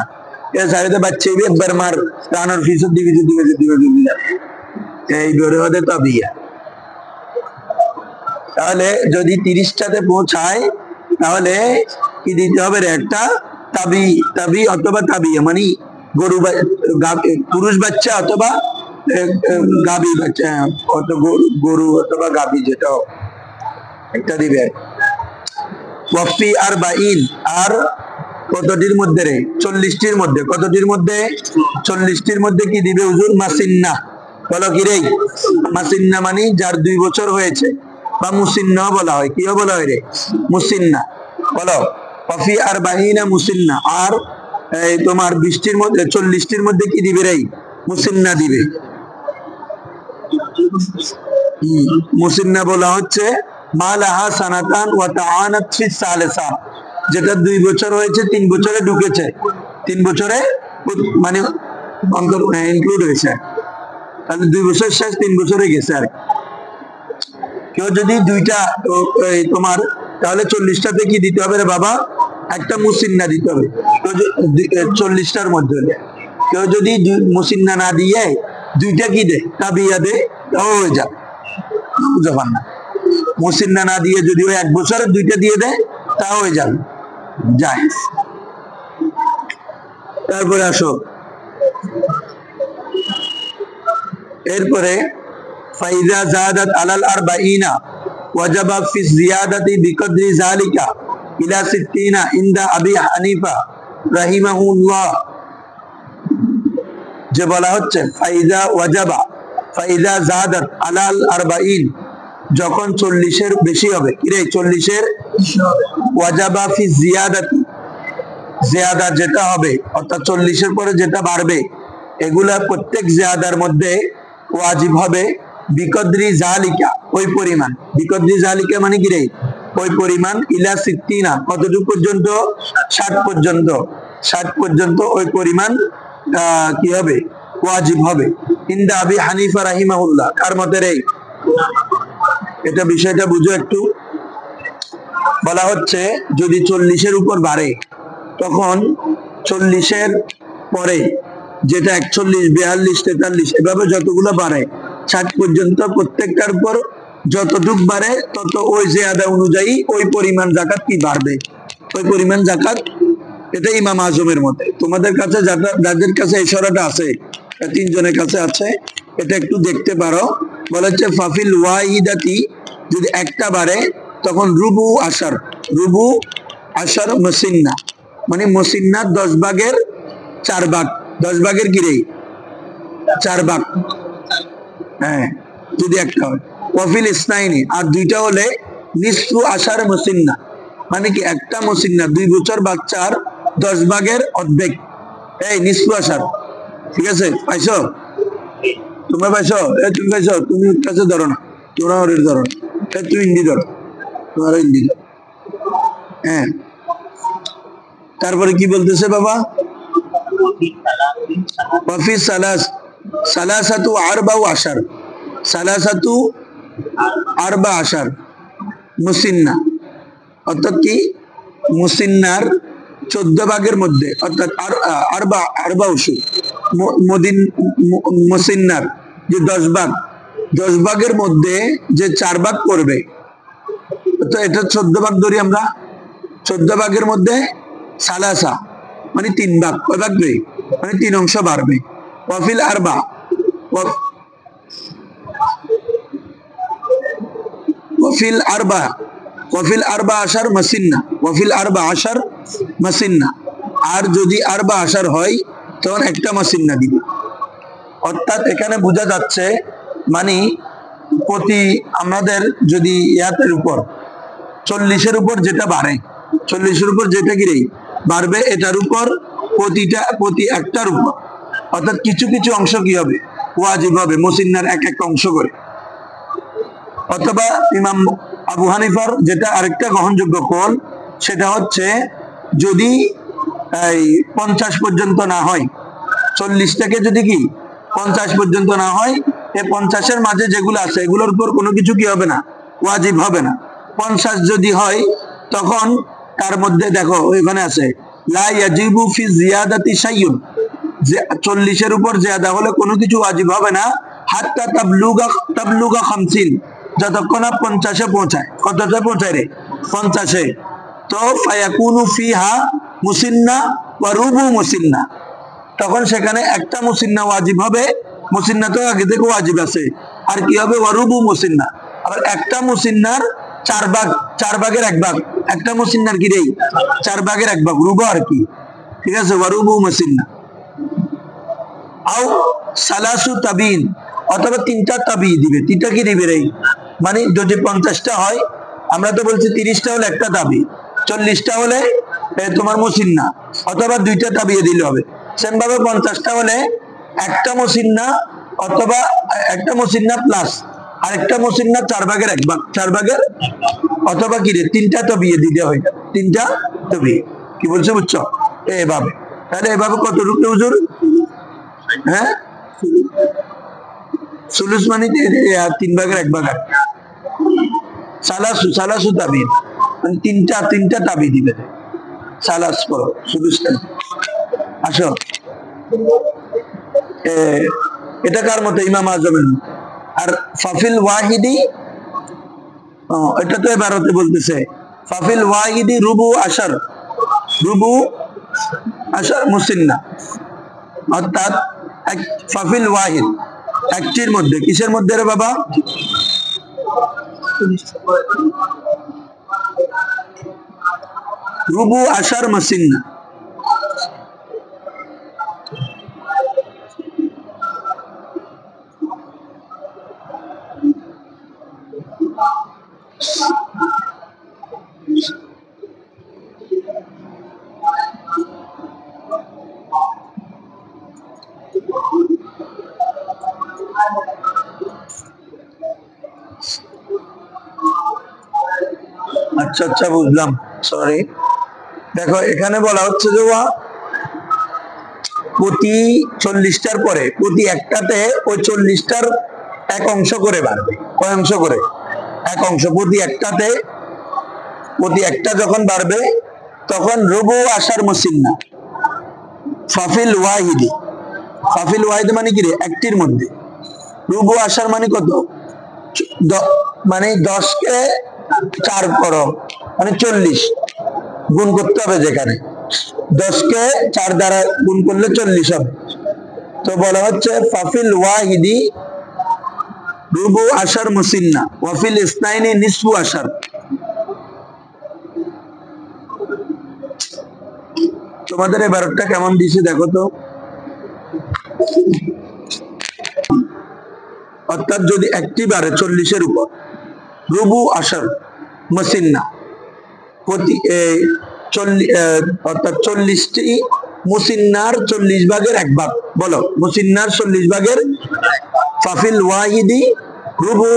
এর সাইডে বাচ্চা একবার মার কানের পিছন দিকে এই গরু হতে তাবিয়া। তাহলে যদি 30টাতে পৌঁছায় তাহলে কি দিতে হবে রে? একটা তাবি অথবা তাবিয়া, মানে গরু পুরুষ বাচ্চা অথবা গাভী বাচ্চা, গরু অথবা গাভী, যেটা একটা দিবে। ওয়াফি আর বাইন, আর কতটির মধ্যে রে? 40টির মধ্যে। কতটির মধ্যে? 40টির মধ্যে কি দিবে হুজুর? মাসিন্না। বলো কি রে? মাসিন্না মানে যার 2 বছর হয়েছে, বা মুসিন্না বলা হয়। কি বলা হয় রে? মুসিন্না। বলো ওয়াফি আর বাইনা মুসিন্না। আর তোমার 20টির মধ্যে, 40টির মধ্যে কি দিবে রে? মুসিন্না দিবে। মুসিন্না বলা হচ্ছে মালাহা সানাতান ওয়া তাআনাত ফি সালিসা, যেটা 2 বছর হয়েছে, 3 বছরে ঢুকেছে, 3 বছরে মানে ইনক্লুড হয়েছে, তাহলে 2 বছর শেষ, 3 বছরে গেছে। আর কেউ যদি দুইটা তোমার, তাহলে 40টাতে কি দিতে হবে রে বাবা? একটা মুসিন্না দিতে হবে 40টার মধ্যে। কেউ যদি মুসিন্না না দিয়ে দুইটা কি দে, তাবিয়া দে, তাও হয়ে যাবে, বুঝাবেন না। মুসিন্না না দিয়ে যদি ওই 1 বছরের 2টা দিয়ে দেয় তাও হয়ে যাবে, জায়েজ। তারপরে আসো, এরপরে ফাইদা জাদাত আলাল আরবাঈনা ওয়াজাবা ফি জিয়াদাতি বিকদরি যালিকা ইলা 60 ইনদা আবি হানিফা রাহিমাহুল্লাহ। যে বলা হচ্ছে ফাইদা ওয়াজাবা, ফাইদা জাদাত আলাল আরবাঈন, যখন 40-এর বেশি হবে, কি রে? 40-এর ওয়াজাবা ফি জিয়াদাতি, জিয়াদা যেটা হবে, অর্থাৎ 40-এর পরে যেটা বাড়বে, এগুলা প্রত্যেক জিয়াদার মধ্যে ওয়াজিব হবে বিকদরি জালিকা, ওই পরিমাণ। বিকদরি জালিকা মানে কি রে? ওই পরিমাণ। ইলা 60, কতটুকু পর্যন্ত? 60 পর্যন্ত। 60 পর্যন্ত ওই পরিমাণ কি হবে? ওয়াজিব হবে। ইনদা আবি হানিফা রাহিমাহুল্লাহ, কার মতে রে? এটা বিষয়টা বুঝো একটু। বলা হচ্ছে যদি 40-এর উপর বাড়ে, তখন 40-এর পরে যেটা 41, 42, 43 এভাবে যতগুলো বাড়ে 60 পর্যন্ত, প্রত্যেকটার উপর যতটুক বাড়ে তত ওই জিয়াদা অনুযায়ী ওই পরিমাণ যাকাত কি বাড়বে, ওই পরিমাণ যাকাত। এটা ইমাম আজমের মতে। তোমাদের কাছে যাদের কাছে এই সরাটা আছে, 3 জনের কাছে আছে, এটা একটু দেখতে পারো। বলা হচ্ছে ফাফিল ওয়াহিদাতি, যদি একটা বাড়ে তখন রুবু আশার মুসিন্না, মানে মুসিন্না 10 ভাগের 4 ভাগ, 10 ভাগের কি রে? 4 ভাগ, হ্যাঁ, যদি একটা হয়। ওয়াফিল ইসনাইনি, আর 2টা হলে নিসফু আশার মুসিন্না, মানে কি একটা মুসিন্না 2 বছর বাচ্চার 10 ভাগের অর্ধেক, এই নিসফু আশার। ঠিক আছে? পাইছো? তোমরা পাইছো? তুমি পাইছো? তুমি কাছে ধরো না, তোমরা ওর ধরো না, তুমি হিন্দি ধরো, তোমার হিন্দি ধরো। হ্যাঁ, তারপরে কি বলতেছে বাবা? ওয়াফি সালাসাতু আরবা আশার, সালাসাতু আরবা আশার মুসিন্না, অর্থাৎ কি মুসিন্নার 14 ভাগের মধ্যে, অর্থাৎ আরবা আরবা উসু মুসিন্নার যে 10 ভাগ, 10 ভাগের মধ্যে যে 4 ভাগ করবে, তো এটা 14 ভাগ ধরি আমরা। 14 ভাগের মধ্যে সালাসা মানে 3 ভাগ, কয় ভাগ মানে 3 অংশ বাড়বে। ওয়াফিল আরবা, ওয়াফিল আরবা, ওয়াফিল আরবা আশার মাসিন্না, ওয়াফিল আরবা আশার মাসিন্না। আর যদি আরবা আশার হয় তখন একটা মাসিন্না দিবে। অর্থাৎ এখানে বোঝা যাচ্ছে মানে প্রতি আমাদের যদি ইয়াতের উপর 40-এর উপর যেটা বাড়ে, 40-এর উপর যেটা গিরে বাড়বে, এটার উপর প্রতি একটার উপর, অর্থাৎ কিছু কিছু অংশ কি হবে ওয়াজিব হবে, মুসিন্নার এক একটা অংশ করে। অথবা ইমাম আবু হানিফার যেটা আরেকটা গ্রহণযোগ্য কল, সেটা হচ্ছে যদি এই 50 পর্যন্ত না হয়, 40 থেকে যদি কি 50 পর্যন্ত না হয়, এই 50-এর মাঝে যেগুলো আছে এগুলোর উপর কোনো কিছু কি হবে না, ওয়াজিব হবে না। 50 যদি হয় তখন তার মধ্যে দেখো ওইখানে আছে লা ইয়াজিবু ফি জিয়াদাতি শাইউন, যে 40-এর উপর জিয়াদা হলে কোনো কিছু ওয়াজিব হবে না, হাত্তা তাবলুগা 50, যতক্ষণ না 50-এ পৌঁছায়। কততে পৌঁছায় রে? 50-এ। তো ফায়াকুনু ফিহা মুসিন্না ওয়া রুবু মুসিন্না, তখন সেখানে একটা মুসিন্না ওয়াজিব হবে, মুসিন্না তো আগে থেকে ওয়াজিব আছে, আর কি হবে ওয়ারুবু মুসিন্না। আবার একটা মুসিন্নার 4 ভাগ, 4 ভাগের 1 ভাগ, একটা মুসিন্নার কি রে 4 ভাগের 1 ভাগ রুবু আর কি, ঠিক আছে, ওয়ারুবু মুসিন্না। আও সালাসু তাবিন, অথবা 3টা তাবি দিবে। 3টা কি দিবে রে, মানে যদি 50টা হয়, আমরা তো বলছি 30টা হলে একটা তাবি, 40টা হলে তোমার মুসিন্না, অথবা 2টা তাবিয়ে দিলে হবে। সেম ভাবে 50টা হলে একটা মুসিন্না, অথবা একটা মুসিন্না প্লাস আরেকটা মুসিন্না 4 ভাগের 1 ভাগ, 4 ভাগের, অথবা কি রে 3টা তাবিয়ে দিতে হয়, 3টা তাবি। কি বলছে বুঝছো? এভাবে। তাহলে এভাবে কত রূপে হুজুর? হ্যাঁ, সুলুস মানে 3 ভাগের 1 ভাগ। সালাসু তাবি মানে 3টা তাবি দিবে। সালাস করো সুলুস। আসো, এটা কার মতো? ইমাম আজমের। আর ফাফিল ওয়াহিদি, এটা তো এবারতে বলতেছে ফাফিল ওয়াহিদি রুবু আশার, রুবু আশার মুসিন্না, অর্থাৎ ফাফিল ওয়াহিদ একটির মধ্যে, কিসের মধ্যে রে বাবা? রুবু আশার মুসিন্না। আচ্ছা আচ্ছা, বুঝলাম, সরি। দেখো এখানে বলা হচ্ছে যে প্রতি 40টার পরে প্রতি একটাতে ওই 40টার 1 অংশ করে বাড়বে। কয় অংশ করে? 1 অংশ। প্রতি একটাতে, প্রতি একটা যখন বাড়বে তখন রুবু আশার মুসিন্না ফাফিল ওয়াহিদি, ফাফিল ওয়াহিদ মানে কি রে? একটির মধ্যে। রুবু আশার মানে কত? মানে 10-কে 4 করো মানে 40 গুণ করতে হবে, যেখানে 10-কে 4 দ্বারা গুণ করলে 40 হবে। তো বলা হচ্ছে ফাফিল ওয়াহিদি রুবু আশার মুসিন্না ওয়াফিল ইসনাইনি নিসফু আশার। তোমাদের এই 12টা কেমন দিছে দেখো তো। অর্থাৎ যদি একটি বারে 40-এর উপর, রুবু আশার মুসিন্না প্রতি অর্থাৎ 40টি মুসিন্নার 40 ভাগের 1 ভাগ, বলো মুসিন্নার 40 ভাগের, ফাফিল ওয়াহিদি রুবু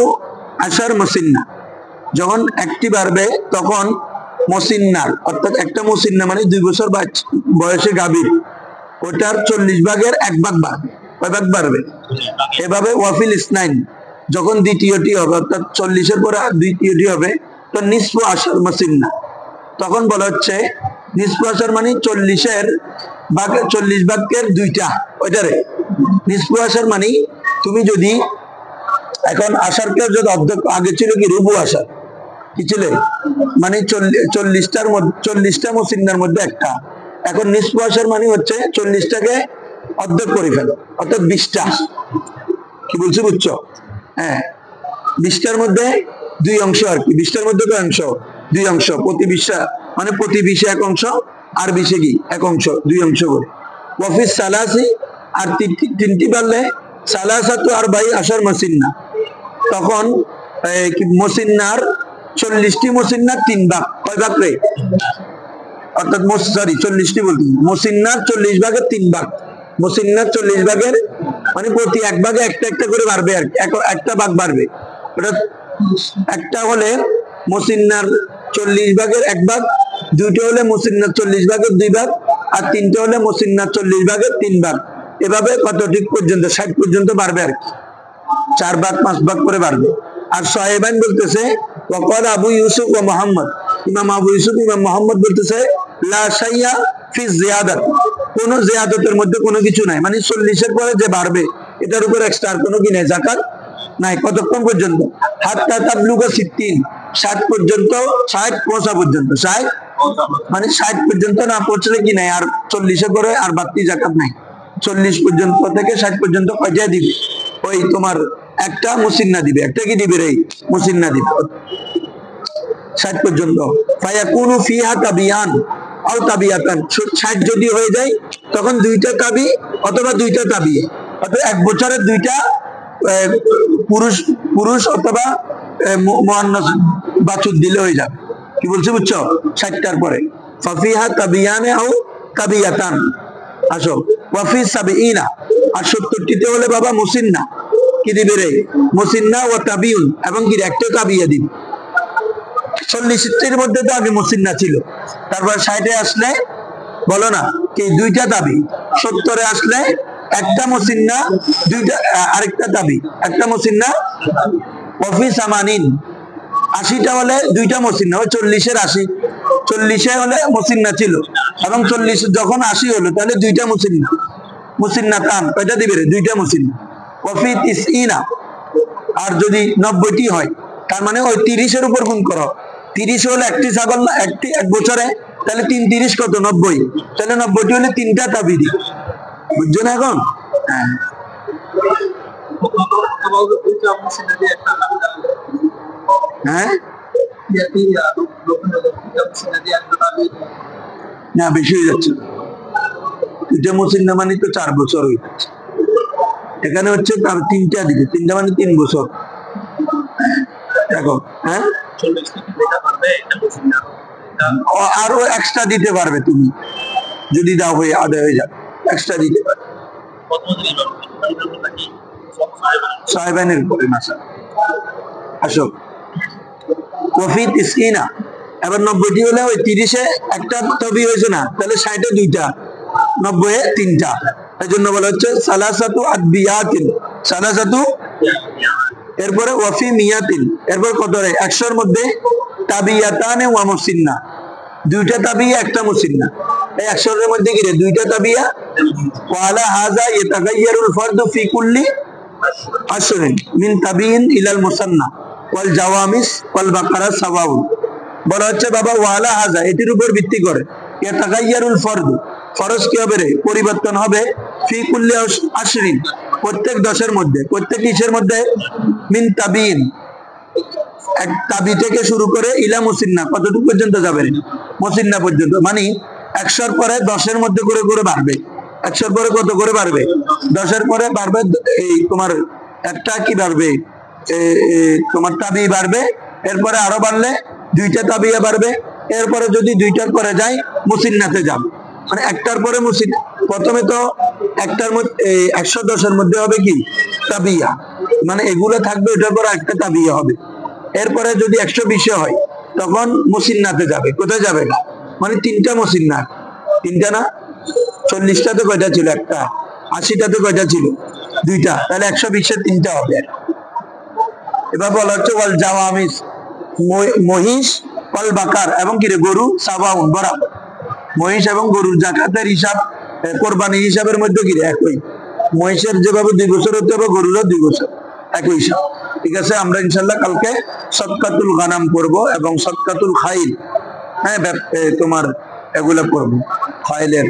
আশার মুসিন্না। যখন একটি বাড়বে তখন মুসিন্নার, অর্থাৎ একটা মুসিন্না মানে 2 বছর বয়সে গাভীর ওটার 40 ভাগের 1 ভাগ বাড়বে। কয় ভাগ বাড়বে? এভাবে ওয়াফিল ইসনাইন যখন দ্বিতীয়টি হবে, অর্থাৎ 40-এর পরে আর দ্বিতীয়টি হবে, তো নিসফু আশার মুসিন্না, তখন বলা হচ্ছে নিসফু আশার মানে 40-এর ভাগের 40 ভাগের 2টা, ওইটারে নিসফু আশার মানে তুমি যদি এখন আশারকে যদি অর্ধেক, আগে ছিল কি রুবু আশার, কি ছিল মানে 40টার মধ্যে 40টা মুসিন্নার মধ্যে একটা, এখন নিসফু আশার মানে হচ্ছে 40টাকে অর্ধেক করে ফেলো, অর্থাৎ 20টা। কি বলছি বুঝছো? হ্যাঁ, 20টার মধ্যে 2 অংশ আর কি, 20টার মধ্যে কয় অংশ? 2 অংশ, প্রতি 20টা মানে প্রতি 20-এ 1 অংশ, আর 20-এ কি 1 অংশ, 2 অংশ করে। ওয়াফিস সালাসি, আর তিনটি পারলে সালাসাতু আর বাই আশার মুসিন্না, তখন মুসিন্নার 40টি মুসিন্নার 3 ভাগ, কয় ভাগ রে? অর্থাৎ সরি 40টি বলতে মুসিন্নার 40 ভাগের 3 ভাগ, মুসিন্নার 40 ভাগের মানে প্রতি 1 ভাগে একটা একটা করে বাড়বে আর একটা ভাগ বাড়বে। ওটা একটা হলে মুসিন্নার 40 ভাগের 1 ভাগ, 2টা হলে মুসিন্নার 40 ভাগের 2 ভাগ, আর 3টা হলে মুসিন্নার 40 ভাগের 3 ভাগ। এভাবে কত ঠিক পর্যন্ত 60 পর্যন্ত বাড়বে আর কি, 4 ভাগ 5 ভাগ করে বাড়বে। আর সাহেবান বলতেছে ওয়াকাল আবু ইউসুফ ও মুহাম্মদ, ইমাম আবু ইউসুফ ইমাম মুহাম্মদ বলতেছে লা শাইয়া ফি জিয়াদাত, কোন জিয়াদতের মধ্যে কোনো কিছু নাই, মানে 40-এর পরে যে বাড়বে এটার উপর এক্সট্রা কোনো কি নাই, যাকাত নাই। কতক্ষণ পর্যন্ত? হাত্তা তাবলুগা 60, 60 পর্যন্ত, 60 পৌঁছা পর্যন্ত, 60 মানে 60 পর্যন্ত না পৌঁছলে কি নাই, আর 40-এর পরে আর বাড়তি যাকাত নাই। 40 পর্যন্ত থেকে 60 পর্যন্ত কয়টা দিবে? ওই তোমার একটা মুসিন্না দিবে, একটা কি দিবে রে? মুসিন্না দিবে 60 পর্যন্ত। ফায়াকুনু ফিহা তাবিয়ান আও তাবিয়াতান, 60 যদি হয়ে যায় তখন 2টা তাবি অথবা 2টা তাবি, অর্থাৎ 1 বছরের 2টা পুরুষ অথবা মুআন্নাস বাছুর দিলে হয়ে যাবে। কি বলছি বুঝছো? 60টার পরে ফাফিহা তাবিয়ানে আও তাবিয়াতান। আসো ওয়াফি সাবিইনা, আর 70টিতে হলে বাবা মুসিন্না, কি দিবে রে? মুসিন্না ও তাবিউন, এবং কি একটা তাবিয়া দিবে। 40-টির মধ্যে তো আগে মুসিন্না ছিল, তারপর 60-এ আসলে বলো না কি 2টা তাবি, 70-এ আসলে একটা মুসিন্না, 2টা আরেকটা তাবি, একটা মুসিন্না। ওয়াফি সামানিন, 80টা হলে 2টা মুসিন্না, ওই 40-এর 80, 40-এ হলে মুসিন্না ছিল, এবং 40 যখন 80 হলো তাহলে 2টা মুসিন্না, মুসিন্না তান কয়টা দিবে রে? 2টা মুসিন্না। ওয়াফি তিসইনা, আর যদি 90টি হয় তার মানে ওই 30-এর উপর গুণ করো, 30 হলে একটি ছাগল না, এক বছরে, তাহলে 3 30 কত? 90, তাহলে 90টি হলে 3টা তাবি দি। বুঝছো না এখন? হ্যাঁ, না বেশি হয়ে যাচ্ছে, 2টা মুসিন্না মানে তো 4 বছর হয়ে যাচ্ছে। এখানে হচ্ছে তার 3টা দিবে, 3টা মানে 3 বছর। দেখো, হ্যাঁ, আরো এক্সট্রা দিতে পারবে তুমি, যদি দাও হয়ে আদায় হয়ে যাবে, এক্সট্রা দিতে পারবে। সাহেবানের পরে মাসা। আসো কফি তিসকিনা, এবার 90টি হলে ওই 30-এ একটা তবি হয়েছে না, তাহলে 60-এ 2টা, 90-এ 3টা, এই জন্য বলা হচ্ছে সালাসাতু আদবিয়াতিন, সালাসাতু। এরপরে ওয়াফি মিয়াতিন, এরপর কত রে? 100-এর মধ্যে তাবিয়াতানে ওয়া মুসিন্না, 2টা তাবিয়া একটা মুসিন্না, এই 100-এর মধ্যে কি রে? 2টা তাবিয়া। ওয়ালা হাযা ইয়াতাগায়্যারুল ফারদু ফি কুল্লি আশরিন মিন তাবিইন ইলাল মুসান্না ওয়াল জাওয়ামিস ওয়াল বাকারা সাওয়াউন। বলা হচ্ছে বাবা ওয়ালা হাযা, এটির উপর ভিত্তি করে ইয়াতাগায়্যারুল ফারদু, ফরজ কি হবে রে? পরিবর্তন হবে। ফি কুল্লি আশরিন, প্রত্যেক 10-এর মধ্যে, প্রত্যেক কিসের মধ্যে? মিন তাবিইন, এক তাবি থেকে শুরু করে ইলা মুসিন্না, কতটুকু পর্যন্ত যাবে? মুসিন্না পর্যন্ত, মানে 100-এর পরে 10-এর মধ্যে করে করে বাড়বে। 100-এর পরে কত করে বাড়বে? 10-এর পরে বাড়বে এই তোমার একটা কি বাড়বে? তোমার তাবি বাড়বে, এরপরে আরো বাড়লে 2টা তাবিয়া বাড়বে, এরপরে যদি 2টার পরে যায় মুসিন্নাতে যাবে, মানে একটার পরে মুসিন্না। প্রথমে তো একটার মধ্যে 110-এর মধ্যে হবে কি? তাবিয়া, মানে এগুলো থাকবে, ওটার পর একটা তাবিয়া হবে। এরপরে যদি 120-এ হয় তখন মুসিন্নাতে যাবে। কোথায় যাবে? মানে 3টা মুসিন্না, 3টা না 40টাতে কয়টা ছিল? একটা। 80টাতে কয়টা ছিল? দুইটা। তাহলে 120-এ 3টা হবে। এবার বলা হচ্ছে ওয়াল জাওয়ামিস, মহিষ, ওয়াল বাকার এবং কি রে গরু, সাবাউন বরাবর। মহিষ এবং গরুর জাকাতের হিসাব কোরবানির হিসাবের মধ্যে কি রে একই। মহিষের যেভাবে 2 বছর হতে হবে, গরুরও 2 বছর, একই হিসাব। ঠিক আছে, আমরা ইনশাল্লাহ কালকে সদকাতুল গানাম করব এবং সদকাতুল খাইল, হ্যাঁ তোমার এগুলা করবো, খাইলের